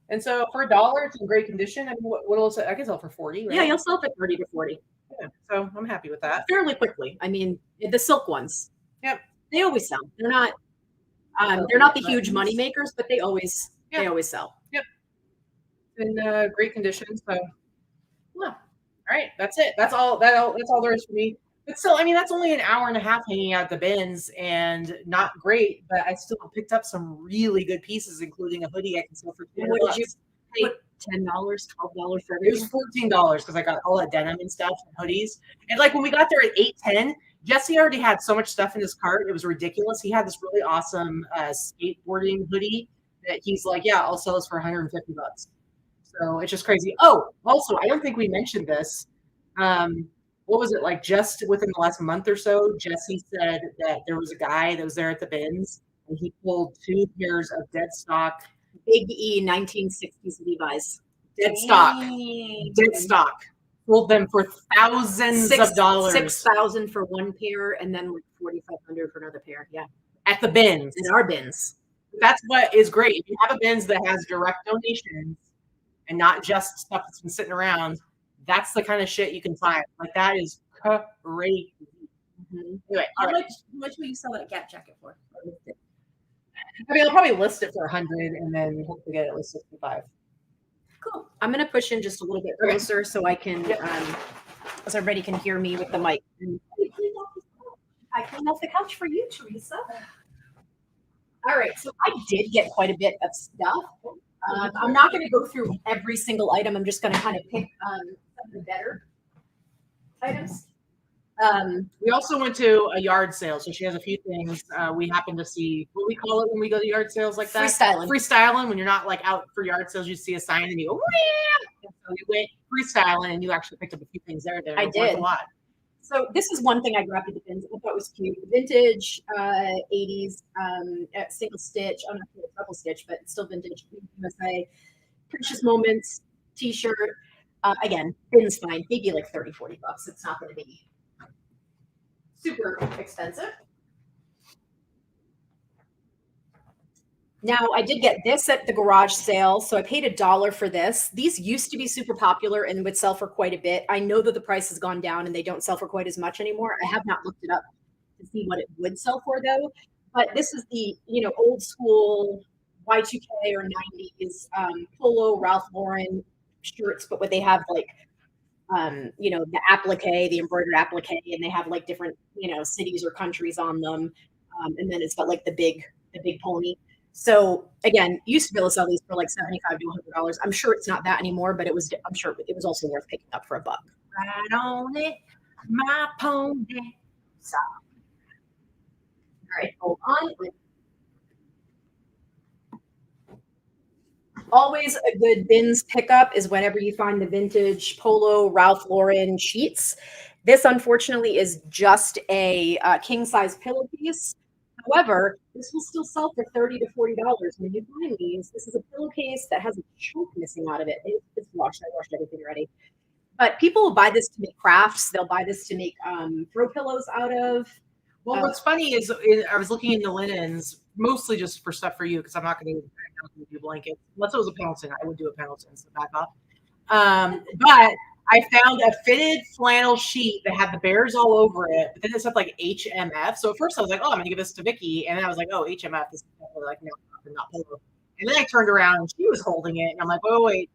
And so for $1, it's in great condition. I mean, what else? I can sell for 40. Right? Yeah, you'll sell for 30 to 40. Yeah. So I'm happy with that. Fairly quickly. I mean, the silk ones. Yep. They always sell. They're not the huge money makers, but they always sell. Yep. In great condition. So yeah. All right. That's it. That's all there is for me. But still, I mean, that's only an hour and a half hanging out at the bins and not great, but I still picked up some really good pieces, including a hoodie I can sell for $2. What did you pay? $10, $12 for everything? It was $14 because I got all that denim and stuff and hoodies. And like when we got there at 8:10, Jesse already had so much stuff in his cart. It was ridiculous. He had this really awesome skateboarding hoodie that he's like, yeah, I'll sell this for $150. So it's just crazy. Oh, also, I don't think we mentioned this. What was it like just within the last month or so? Jesse said that there was a guy that was there at the bins and he pulled 2 pairs of dead stock. Big E 1960s Levi's. Dead stock. Sold them for thousands of dollars. $6,000 for one pair and then like $4,500 for another pair. Yeah. At the bins. In our bins. That's what is great. If you have a bins that has direct donations and not just stuff that's been sitting around, that's the kind of shit you can find. Like that is crazy. Anyway, How much will you sell that Gap jacket for? I mean, I'll probably list it for 100 and then hope to get it at least 65. Cool. I'm gonna push in just a little bit closer so I can, so everybody can hear me with the mic. I cleaned off the couch for you, Teresa. All right, so I did get quite a bit of stuff. I'm not going to go through every single item. I'm just going to kind of pick some of the better items. We also went to a yard sale, so she has a few things. We happened to see what we call it when we go to yard sales like that. Freestyling. When you're not like out for yard sales, you see a sign and you go, yeah. And so you went freestyling, and you actually picked up a few things there. I did a lot. So this is one thing I grabbed at the bins. I thought was cute. Vintage 80s single stitch. Oh, not double stitch, but it's still vintage. USA. Precious Moments t-shirt. Again, bins fine. Maybe like $30, $40. It's not going to be super expensive. Now, I did get this at the garage sale, so I paid $1 for this. These used to be super popular and would sell for quite a bit. I know that the price has gone down and they don't sell for quite as much anymore. I have not looked it up to see what it would sell for, though. But this is the, old school Y2K or 90s polo Ralph Lauren shirts, but what they have like, the applique, the embroidered applique, and they have like different, cities or countries on them. And then it's got like the big pony. So again, used to be able to sell these for like $75 to $100. I'm sure it's not that anymore, but I'm sure it was also worth picking up for $1. Right on it, my pony. So, all right, hold on. Always a good bins pickup is whenever you find the vintage polo Ralph Lauren sheets. This unfortunately is just a king size pillowcase. However, this will still sell for $30 to $40 when you find these. This is a pillowcase that has a chunk missing out of it. It's washed. I washed everything already. But people will buy this to make crafts. They'll buy this to make throw pillows out of. Well, what's funny is I was looking into linens, mostly just for stuff for you, because I'm not going to do blankets. Unless it was a Pendleton, I would do a Pendleton, so back off. But I found a fitted flannel sheet that had the bears all over it, but then it said like HMF. So at first I was like, oh, I'm going to give this to Vikki. And then I was like, oh, HMF is definitely like not polo. And then I turned around and she was holding it. And I'm like, oh, wait,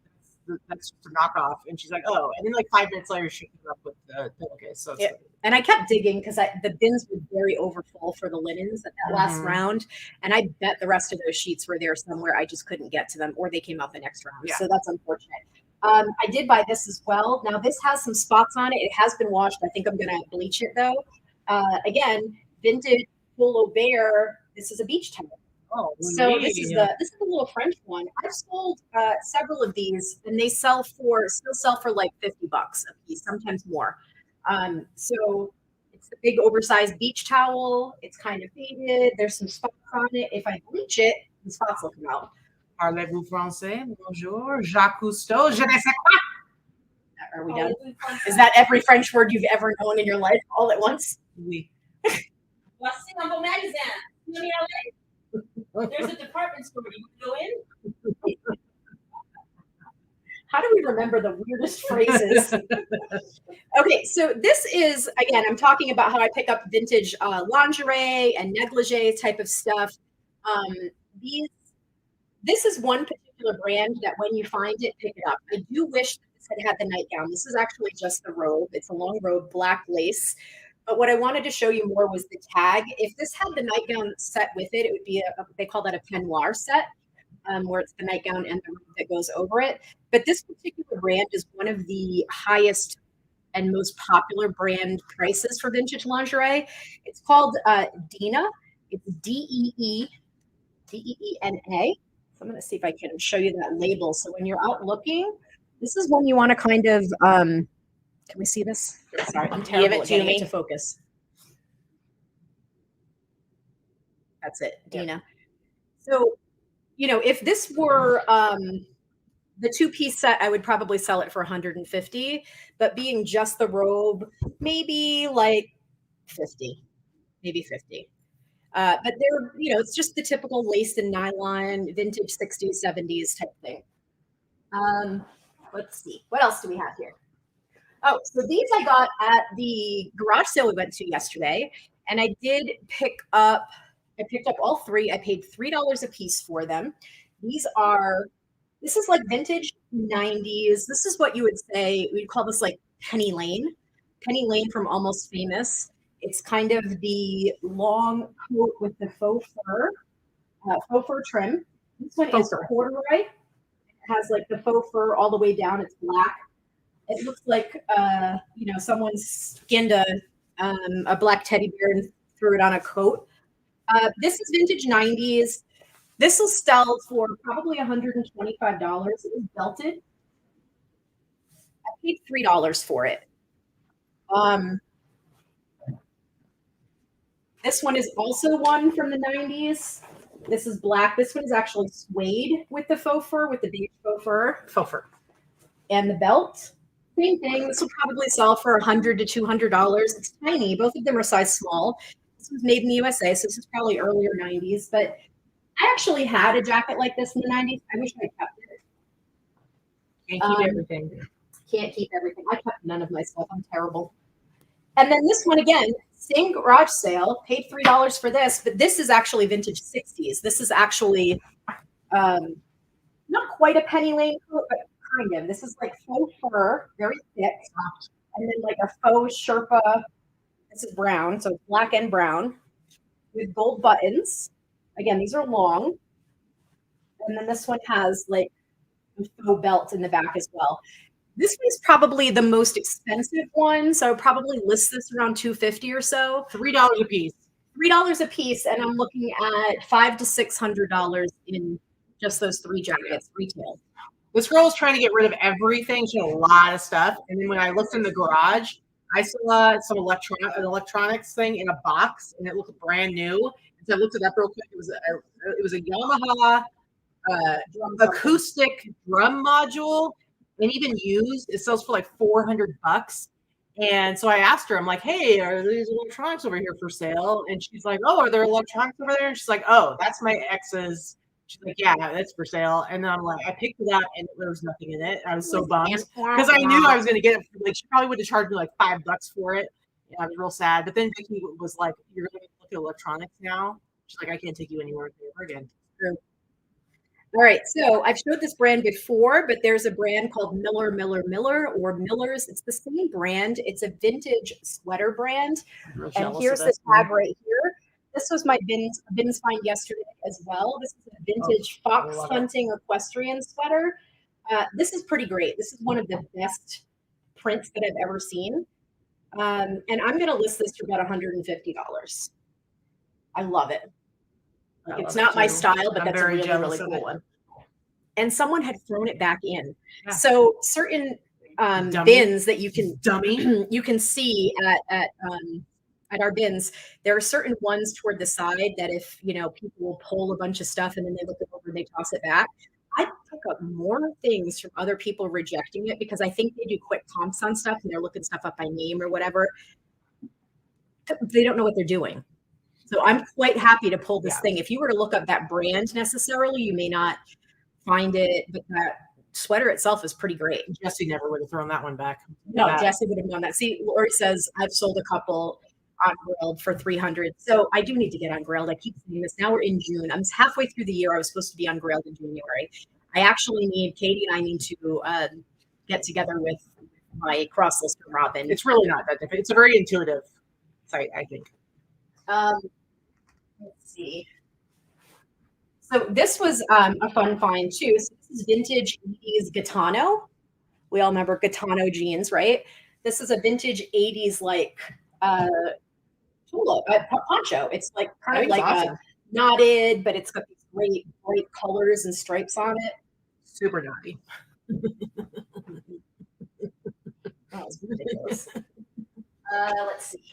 that's just a knockoff. And she's like, oh. And then like 5 minutes later, she came up with the pillowcase. So it's and I kept digging because the bins were very overfull for the linens at that last round. And I bet the rest of those sheets were there somewhere. I just couldn't get to them, or they came out the next round. Yeah. So that's unfortunate. I did buy this as well. Now this has some spots on it. It has been washed. I think I'm going to bleach it though. Again, vintage polo bear. This is a beach towel. Oh, so this is a little French one. I've sold several of these, and they still sell for like $50 a piece, sometimes more. So it's the big oversized beach towel. It's kind of faded. There's some spots on it. If I bleach it, the spots will come out. Parlez-vous français? Bonjour. Jacques Cousteau. Je ne sais quoi. Are we done? Is that every French word you've ever known in your life all at once? Oui. Voici un beau magasin. There's a department store. You can go in. How do we remember the weirdest phrases? Okay, so this is, again, I'm talking about how I pick up vintage lingerie and negligee type of stuff. This is one particular brand that when you find it, pick it up. I do wish that this had the nightgown. This is actually just the robe. It's a long robe, black lace. But what I wanted to show you more was the tag. If this had the nightgown set with it, it would be they call that a peignoir set, where it's the nightgown and the robe that goes over it. But this particular brand is one of the highest and most popular brand prices for vintage lingerie. It's called Dina. It's Deena. So I'm going to see if I can show you that label. So when you're out looking, this is when you want to kind of, can we see this? Sorry, I'm terrible at getting it to focus. That's it, Dina. So, if this were the 2-piece set, I would probably sell it for $150, but being just the robe, maybe like 50, maybe 50. But they're, it's just the typical lace and nylon, vintage 60s, 70s type thing. Let's see. What else do we have here? Oh, so these I got at the garage sale we went to yesterday. And I did pick up all 3. I paid $3 a piece for them. This is like vintage 90s. This is what you would say, we'd call this like Penny Lane. Penny Lane from Almost Famous. It's kind of the long coat with the faux fur trim. This one is corduroy. It has like the faux fur all the way down. It's black. It looks like someone skinned a black teddy bear and threw it on a coat. This is vintage 90s. This will sell for probably $125. It was belted. I paid $3 for it. This one is also one from the 90s. This is black. This one is actually suede with the faux fur, with the beige faux fur. Faux fur. And the belt. Same thing. This will probably sell for $100 to $200. It's tiny. Both of them are size small. This was made in the USA, so this is probably earlier 90s. But I actually had a jacket like this in the 90s. I wish I kept it. Can't keep everything. Can't keep everything. I kept none of my stuff. I'm terrible. And then this one again, same garage sale. Paid $3 for this, but this is actually vintage 60s. This is actually not quite a penny lane coat, but kind of. This is like faux fur, very thick, and then like a faux Sherpa. This is brown, so it's black and brown with gold buttons. Again, these are long. And then this one has like a faux belt in the back as well. This one's probably the most expensive one, so I would probably list this around $250 or so. $3 a piece. $3 a piece, and I'm looking at $500 to $600 in just those 3 jackets retail. This girl was trying to get rid of everything. She had a lot of stuff, and then when I looked in the garage, I saw some electronics thing in a box, and it looked brand new. And so I looked it up real quick. It was a Yamaha acoustic drum module, and even used, it sells for like $400. And so I asked her, I'm like, hey, are these electronics over here for sale? And she's like, oh, are there electronics over there? And she's like, oh, that's my ex's. She's like, yeah, that's for sale. And then I'm like, I picked it up and there was nothing in it. I was so bummed because I knew I was going to get it. Like, she probably would have charged me like $5 for it. Yeah, I was real sad. But then Vikki was like, you're going to look at electronics now? She's like, I can't take you anywhere ever again. All right, so I've showed this brand before, but there's a brand called Miller or Miller's. It's the same brand. It's a vintage sweater brand. And here's the tag right here. This was my bins find yesterday as well. This is a vintage fox hunting equestrian sweater. This is pretty great. This is one of the best prints that I've ever seen. And I'm going to list this for about $150. I love it. Like, it's not my style, but that's a really cool one. And someone had thrown it back in. Yeah. So certain bins that you can see at our bins, there are certain ones toward the side that if people will pull a bunch of stuff and then they look it over and they toss it back. I pick up more things from other people rejecting it because I think they do quick comps on stuff and they're looking stuff up by name or whatever. They don't know what they're doing. So I'm quite happy to pull this thing. If you were to look up that brand necessarily, you may not find it, but that sweater itself is pretty great. Jesse never would have thrown that one back. No, Jesse would have known that. See, Lori says, I've sold a couple on Grilled for $300. So I do need to get on Grilled. I keep saying this. Now we're in June. I'm halfway through the year. I was supposed to be on Grilled in January. I actually need, Katy and I need to get together with my cross lister Robin. It's really not that different. It's a very intuitive site, I think. Let's see. So this was a fun find too. So this is vintage 80s Gaetano. We all remember Gaetano jeans, right? This is a vintage 80s like poncho. It's like kind of like a knotted, but it's got these great colors and stripes on it. Super naughty. That was ridiculous. Let's see.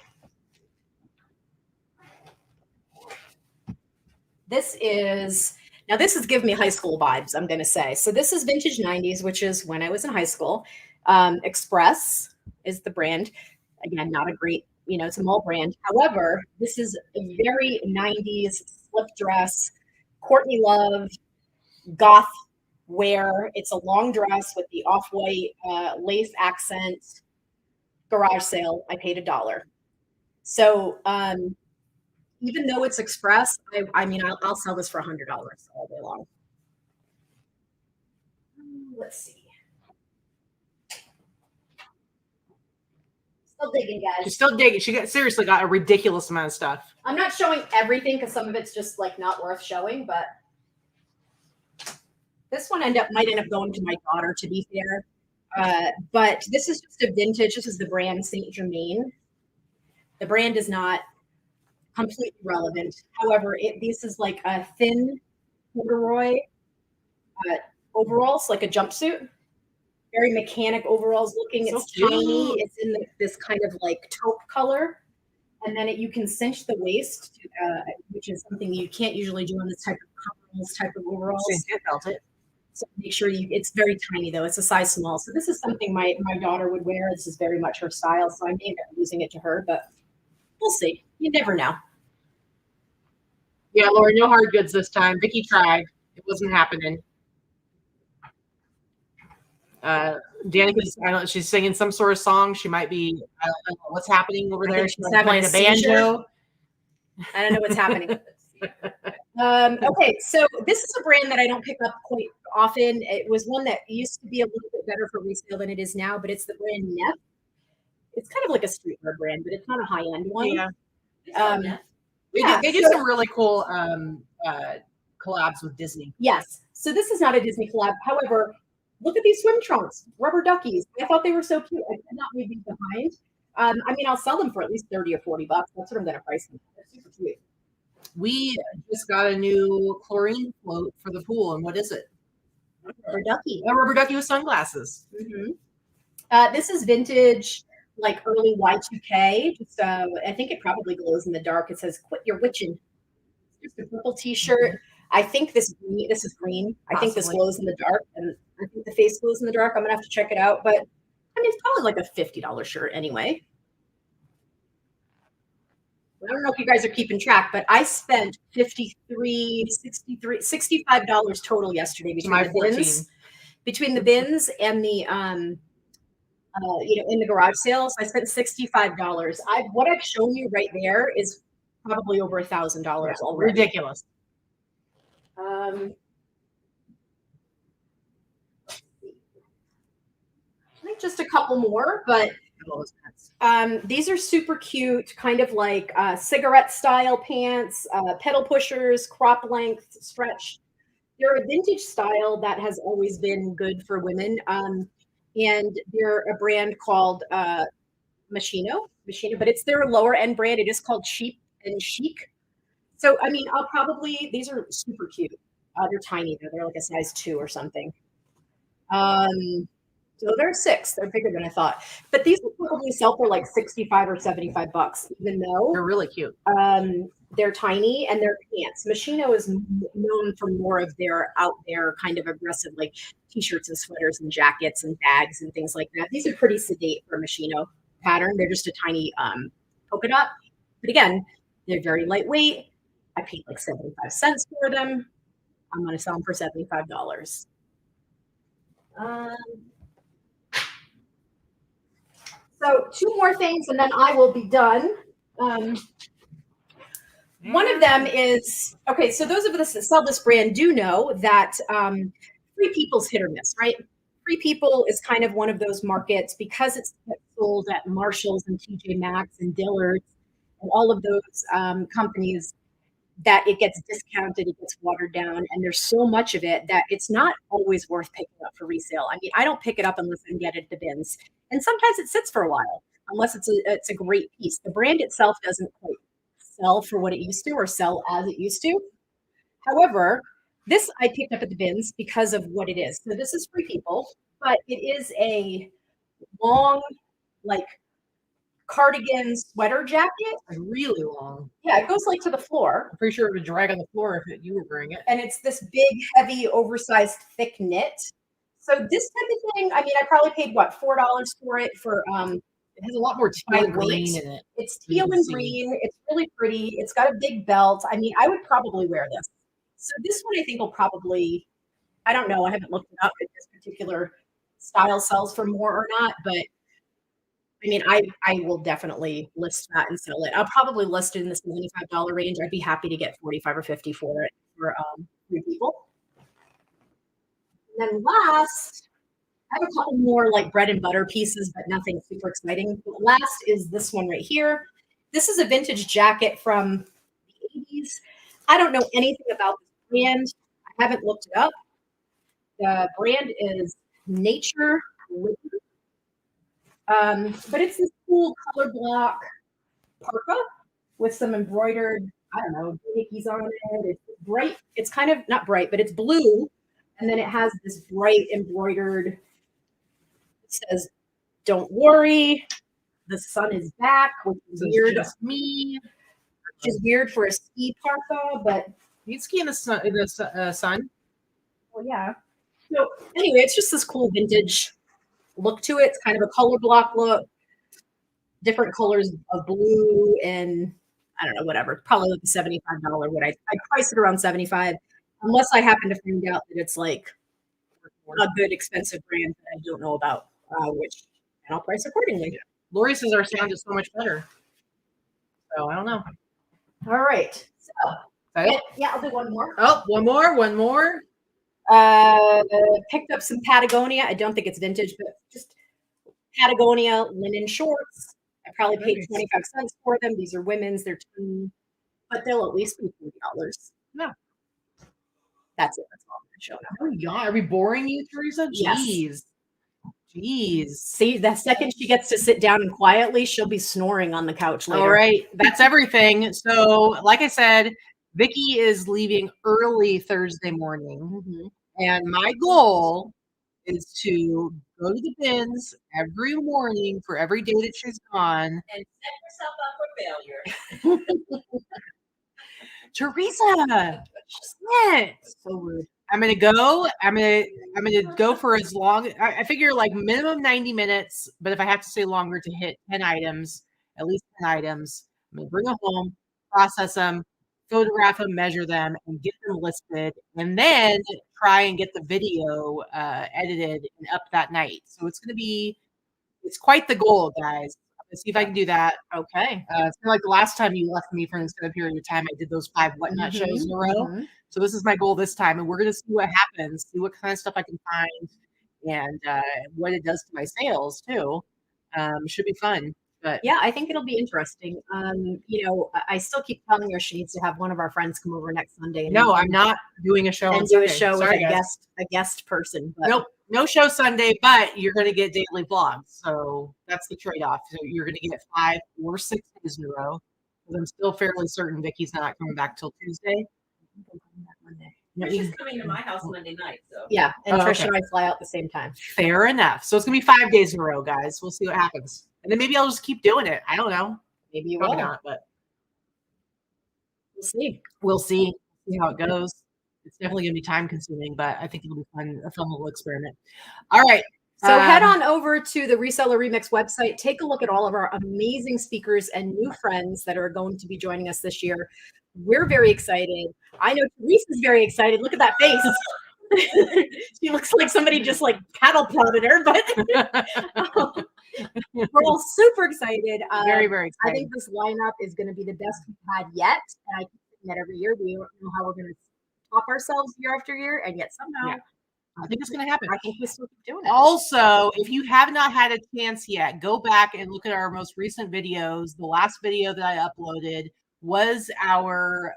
This is giving me high school vibes, I'm going to say. So this is vintage 90s, which is when I was in high school. Express is the brand. Again, not a great, it's a mall brand. However, this is a very 90s slip dress, Courtney Love, goth wear. It's a long dress with the off-white lace accent. Garage sale. I paid $1. So, even though it's Express, I'll sell this for $100 all day long. Let's see. Still digging, guys. She's still digging. She seriously got a ridiculous amount of stuff. I'm not showing everything because some of it's just like not worth showing, but this one might end up going to my daughter, to be fair. But this is just a vintage. This is the brand Saint Germain. The brand is not completely relevant. However, this is like a thin corduroy overalls, like a jumpsuit. Very mechanic overalls looking. It's so tiny. It's in this kind of like taupe color. And then you can cinch the waist, which is something you can't usually do on this type of overalls. So you can't belt it. So make sure it's very tiny though. It's a size small. So this is something my daughter would wear. This is very much her style. So I may end up using it to her, but we'll see. You never know. Yeah, Lori, no hard goods this time. Vikki tried. It wasn't happening. Danica's, I don't know, she's singing some sort of song. She might be, I don't know what's happening over there. She's playing a banjo. I don't know what's happening. Okay, so this is a brand that I don't pick up quite often. It was one that used to be a little bit better for resale than it is now, but it's the brand Neff. It's kind of like a streetwear brand, but it's not a high-end one. Yeah. They do some really cool collabs with Disney. Yes. So this is not a Disney collab. However, look at these swim trunks, rubber duckies. I thought they were so cute. I could not leave these behind. I mean, I'll sell them for at least $30 or $40. That's what I'm going to price them. They're super cute. We just got a new chlorine float for the pool, and what is it? Rubber ducky. A rubber ducky with sunglasses. Mm-hmm. This is vintage, like early Y2K. Just, I think it probably glows in the dark. It says "Quit your witching." It's just a purple T-shirt. I think this is green. I think this glows in the dark, and I think the face glows in the dark. I'm gonna have to check it out, but I mean, it's probably like a $50 shirt anyway. I don't know if you guys are keeping track, but I spent $65 total yesterday between the bins and the in the garage sales. I spent $65. What I've shown you right there is probably over $1,000 already. Ridiculous. Just a couple more, but these are super cute, kind of like cigarette style pants, pedal pushers, crop length, stretch. They're a vintage style that has always been good for women. And they're a brand called Machino, but it's their lower end brand. It is called Cheap and Chic. So, I mean, these are super cute. They're tiny though. They're like a size 2 or something. So they're 6. They're bigger than I thought. But these will probably sell for like $65 or $75, even though they're really cute. They're tiny and they're pants. Machino is known for more of their out there kind of aggressive, like T-shirts and sweaters and jackets and bags and things like that. These are pretty sedate for a Machino pattern. They're just a tiny polka dot. But again, they're very lightweight. I paid like 75 cents for them. I'm going to sell them for $75. So 2 more things, and then I will be done. One of them is, okay, so those of us that sell this brand do know that Free People's hit or miss, right? Free People is kind of one of those markets because it's sold at Marshall's and TJ Maxx and Dillard's and all of those companies, that it gets discounted, it gets watered down, and there's so much of it that it's not always worth picking up for resale. I mean, I don't pick it up unless I can get it at the bins. And sometimes it sits for a while, unless it's a great piece. The brand itself doesn't quite sell for what it used to or sell as it used to. However, this I picked up at the bins because of what it is. So this is Free People, but it is a long, like, cardigan sweater jacket. Really long. Yeah, it goes like to the floor. I'm pretty sure it would drag on the floor if you were wearing it. And it's this big, heavy, oversized, thick knit. So this type of thing, I mean, I probably paid $4 for it. For it has a lot more teal and green in it. It's teal and green. It's really pretty. It's got a big belt. I mean, I would probably wear this. So this one I think will probably, I don't know, I haven't looked it up if this particular style sells for more or not, but I mean, I will definitely list that and sell it. I'll probably list it in the $75 range. I'd be happy to get 45 or 50 for it for Free People. And then last, I have a couple more like bread and butter pieces, but nothing super exciting. But last is this one right here. This is a vintage jacket from the 80s. I don't know anything about this brand. I haven't looked it up. The brand is Nature Living. But it's this cool color block parka with some embroidered, I don't know, doohickeys on it. It's bright. It's kind of not bright, but it's blue. And then it has this bright embroidered, it says, "Don't worry, the sun is back," which is weird. Just me. Which is weird for a ski parka, but you can ski in the sun. Well, yeah. So anyway, it's just this cool vintage look to it. It's kind of a color block look, different colors of blue and I don't know, whatever. Probably like a $75. I price it around 75, unless I happen to find out that it's like a good expensive brand that I don't know about, which and I'll price accordingly. Lori says our sound is so much better. So I don't know. All right. So Okay. yeah, I'll do one more. Oh, one more. Picked up some Patagonia. I don't think it's vintage, but just Patagonia linen shorts. I probably paid 25 cents for them. These are women's. They're tiny, but they'll at least be $40. No. That's it. That's all I'm going to show now. Oh, yeah. Are we boring you, Teresa? Yes. Jeez. See, the second she gets to sit down and quietly, she'll be snoring on the couch later. All right. That's everything. So, like I said, Vikki is leaving early Thursday morning. Mm-hmm. And my goal is to go to the bins every morning for every day that she's gone. And set yourself up for failure. Teresa, shit. So rude. I'm gonna go for as long. I figure like minimum 90 minutes, but if I have to stay longer to hit 10 items, at least 10 items, I'm gonna bring them home, process them, photograph them, measure them, and get them listed, and then try and get the video edited and up that night. So it's quite the goal, guys. Let's see if I can do that. Okay. It's kind of like the last time you left me for an extended period of time. I did those 5 whatnot shows in a row. Mm-hmm. So this is my goal this time, and we're going to see what happens, see what kind of stuff I can find, and what it does to my sales too. Should be fun. But yeah, I think it'll be interesting. I still keep telling her she needs to have one of our friends come over next Sunday. No, I'm not doing a show. And on do a Sunday. show Sorry, with guys. a guest person. But Nope, no show Sunday, but you're going to get daily vlogs. So that's the trade-off. So you're going to get 5 or 6 days in a row. Because I'm still fairly certain Vikki's not coming back till Tuesday. Monday. She's coming to my house Monday night. So Yeah, and Trish okay. and I fly out at the same time. Fair enough. So it's going to be 5 days in a row, guys. We'll see what happens. And then maybe I'll just keep doing it. I don't know. Maybe you Probably will. not, but We'll see. we'll see how it goes. It's definitely going to be time consuming, but I think it'll be fun, a fun little experiment. All right. So head on over to the Reseller Remix website. Take a look at all of our amazing speakers and new friends that are going to be joining us this year. We're very excited. I know Teresa's very excited. Look at that face. She looks like somebody just like paddle prodded her, but we're all super excited. Very, very excited. I think this lineup is going to be the best we've had yet. And I keep saying that every year. We don't know how we're going to top ourselves year after year, and yet somehow I think it's going to happen. I think we still keep doing it. Also, if you have not had a chance yet, go back and look at our most recent videos. The last video that I uploaded was our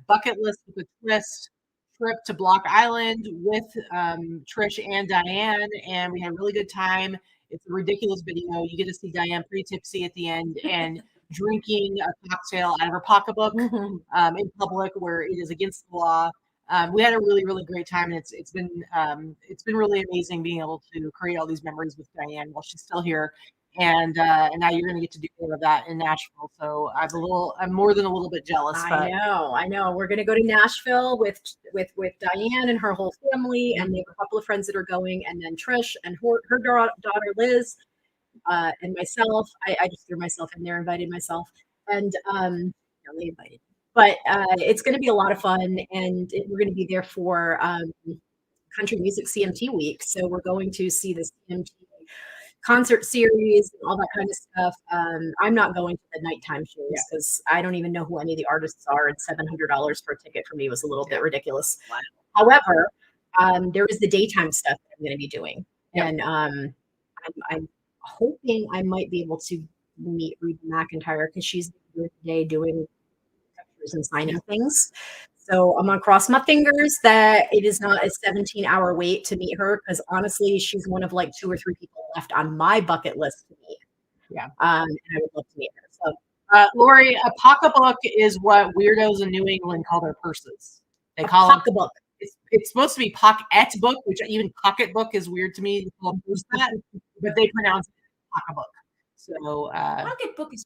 bucket list with a twist trip to Block Island with Trish and Diane, and we had a really good time. It's a ridiculous video. You get to see Diane pretty tipsy at the end and drinking a cocktail out of her pocketbook in public where it is against the law. We had a really, really great time, and it's been really amazing being able to create all these memories with Diane while she's still here. And now you're going to get to do more of that in Nashville. So I'm more than a little bit jealous. I know. We're going to go to Nashville with Diane and her whole family, and we have a couple of friends that are going, and then Trish and her daughter Liz, and myself. I just threw myself in there, invited myself, and they invited. But it's going to be a lot of fun, and we're going to be there for Country Music CMT Week. So we're going to see the CMT concert series and all that kind of stuff. I'm not going to the nighttime shows because I don't even know who any of the artists are, and $700 for a ticket for me was a little bit ridiculous. Wow. However, there is the daytime stuff that I'm going to be doing, and I'm hoping I might be able to meet Reba McEntire because she's today doing pictures and signing things. So I'm gonna cross my fingers that it is not a 17-hour wait to meet her, because honestly, she's one of like 2 or 3 people left on my bucket list to meet. Yeah. And I would love to meet her. So Lori, a pocketbook is what weirdos in New England call their purses. They call them pocketbook. It's supposed to be pocketbook, which even pocketbook is weird to me to call that, but they pronounce it pocketbook. So pocketbook is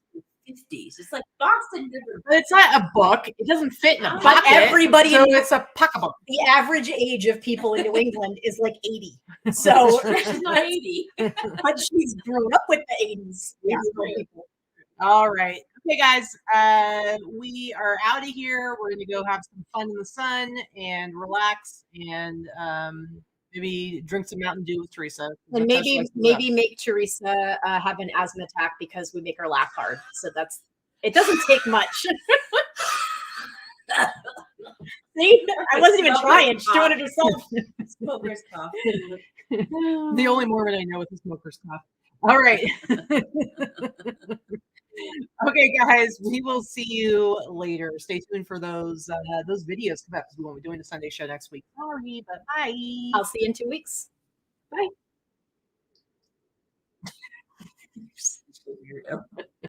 60s. It's like Boston River. But it's not a book. It doesn't fit in a But pocket. everybody so in- it's a pocketbook. The average age of people in New England is like 80. So, She's not 80. but she's grown up with the 80s. Yeah. People. All right. Okay, guys. We are out of here. We're gonna go have some fun in the sun and relax and maybe drink some Mountain Dew with Teresa. And That's how she maybe likes to do that. make Teresa have an asthma attack because we make her laugh hard. So it doesn't take much. See, I wasn't even trying. She's doing it herself. Smoker's cough. The only Mormon I know with the smoker's cough. All right. Okay, guys, we will see you later. Stay tuned for those videos because we won't be doing the Sunday show next week. Sorry, but bye. I'll see you in 2 weeks. Bye. Weirdo.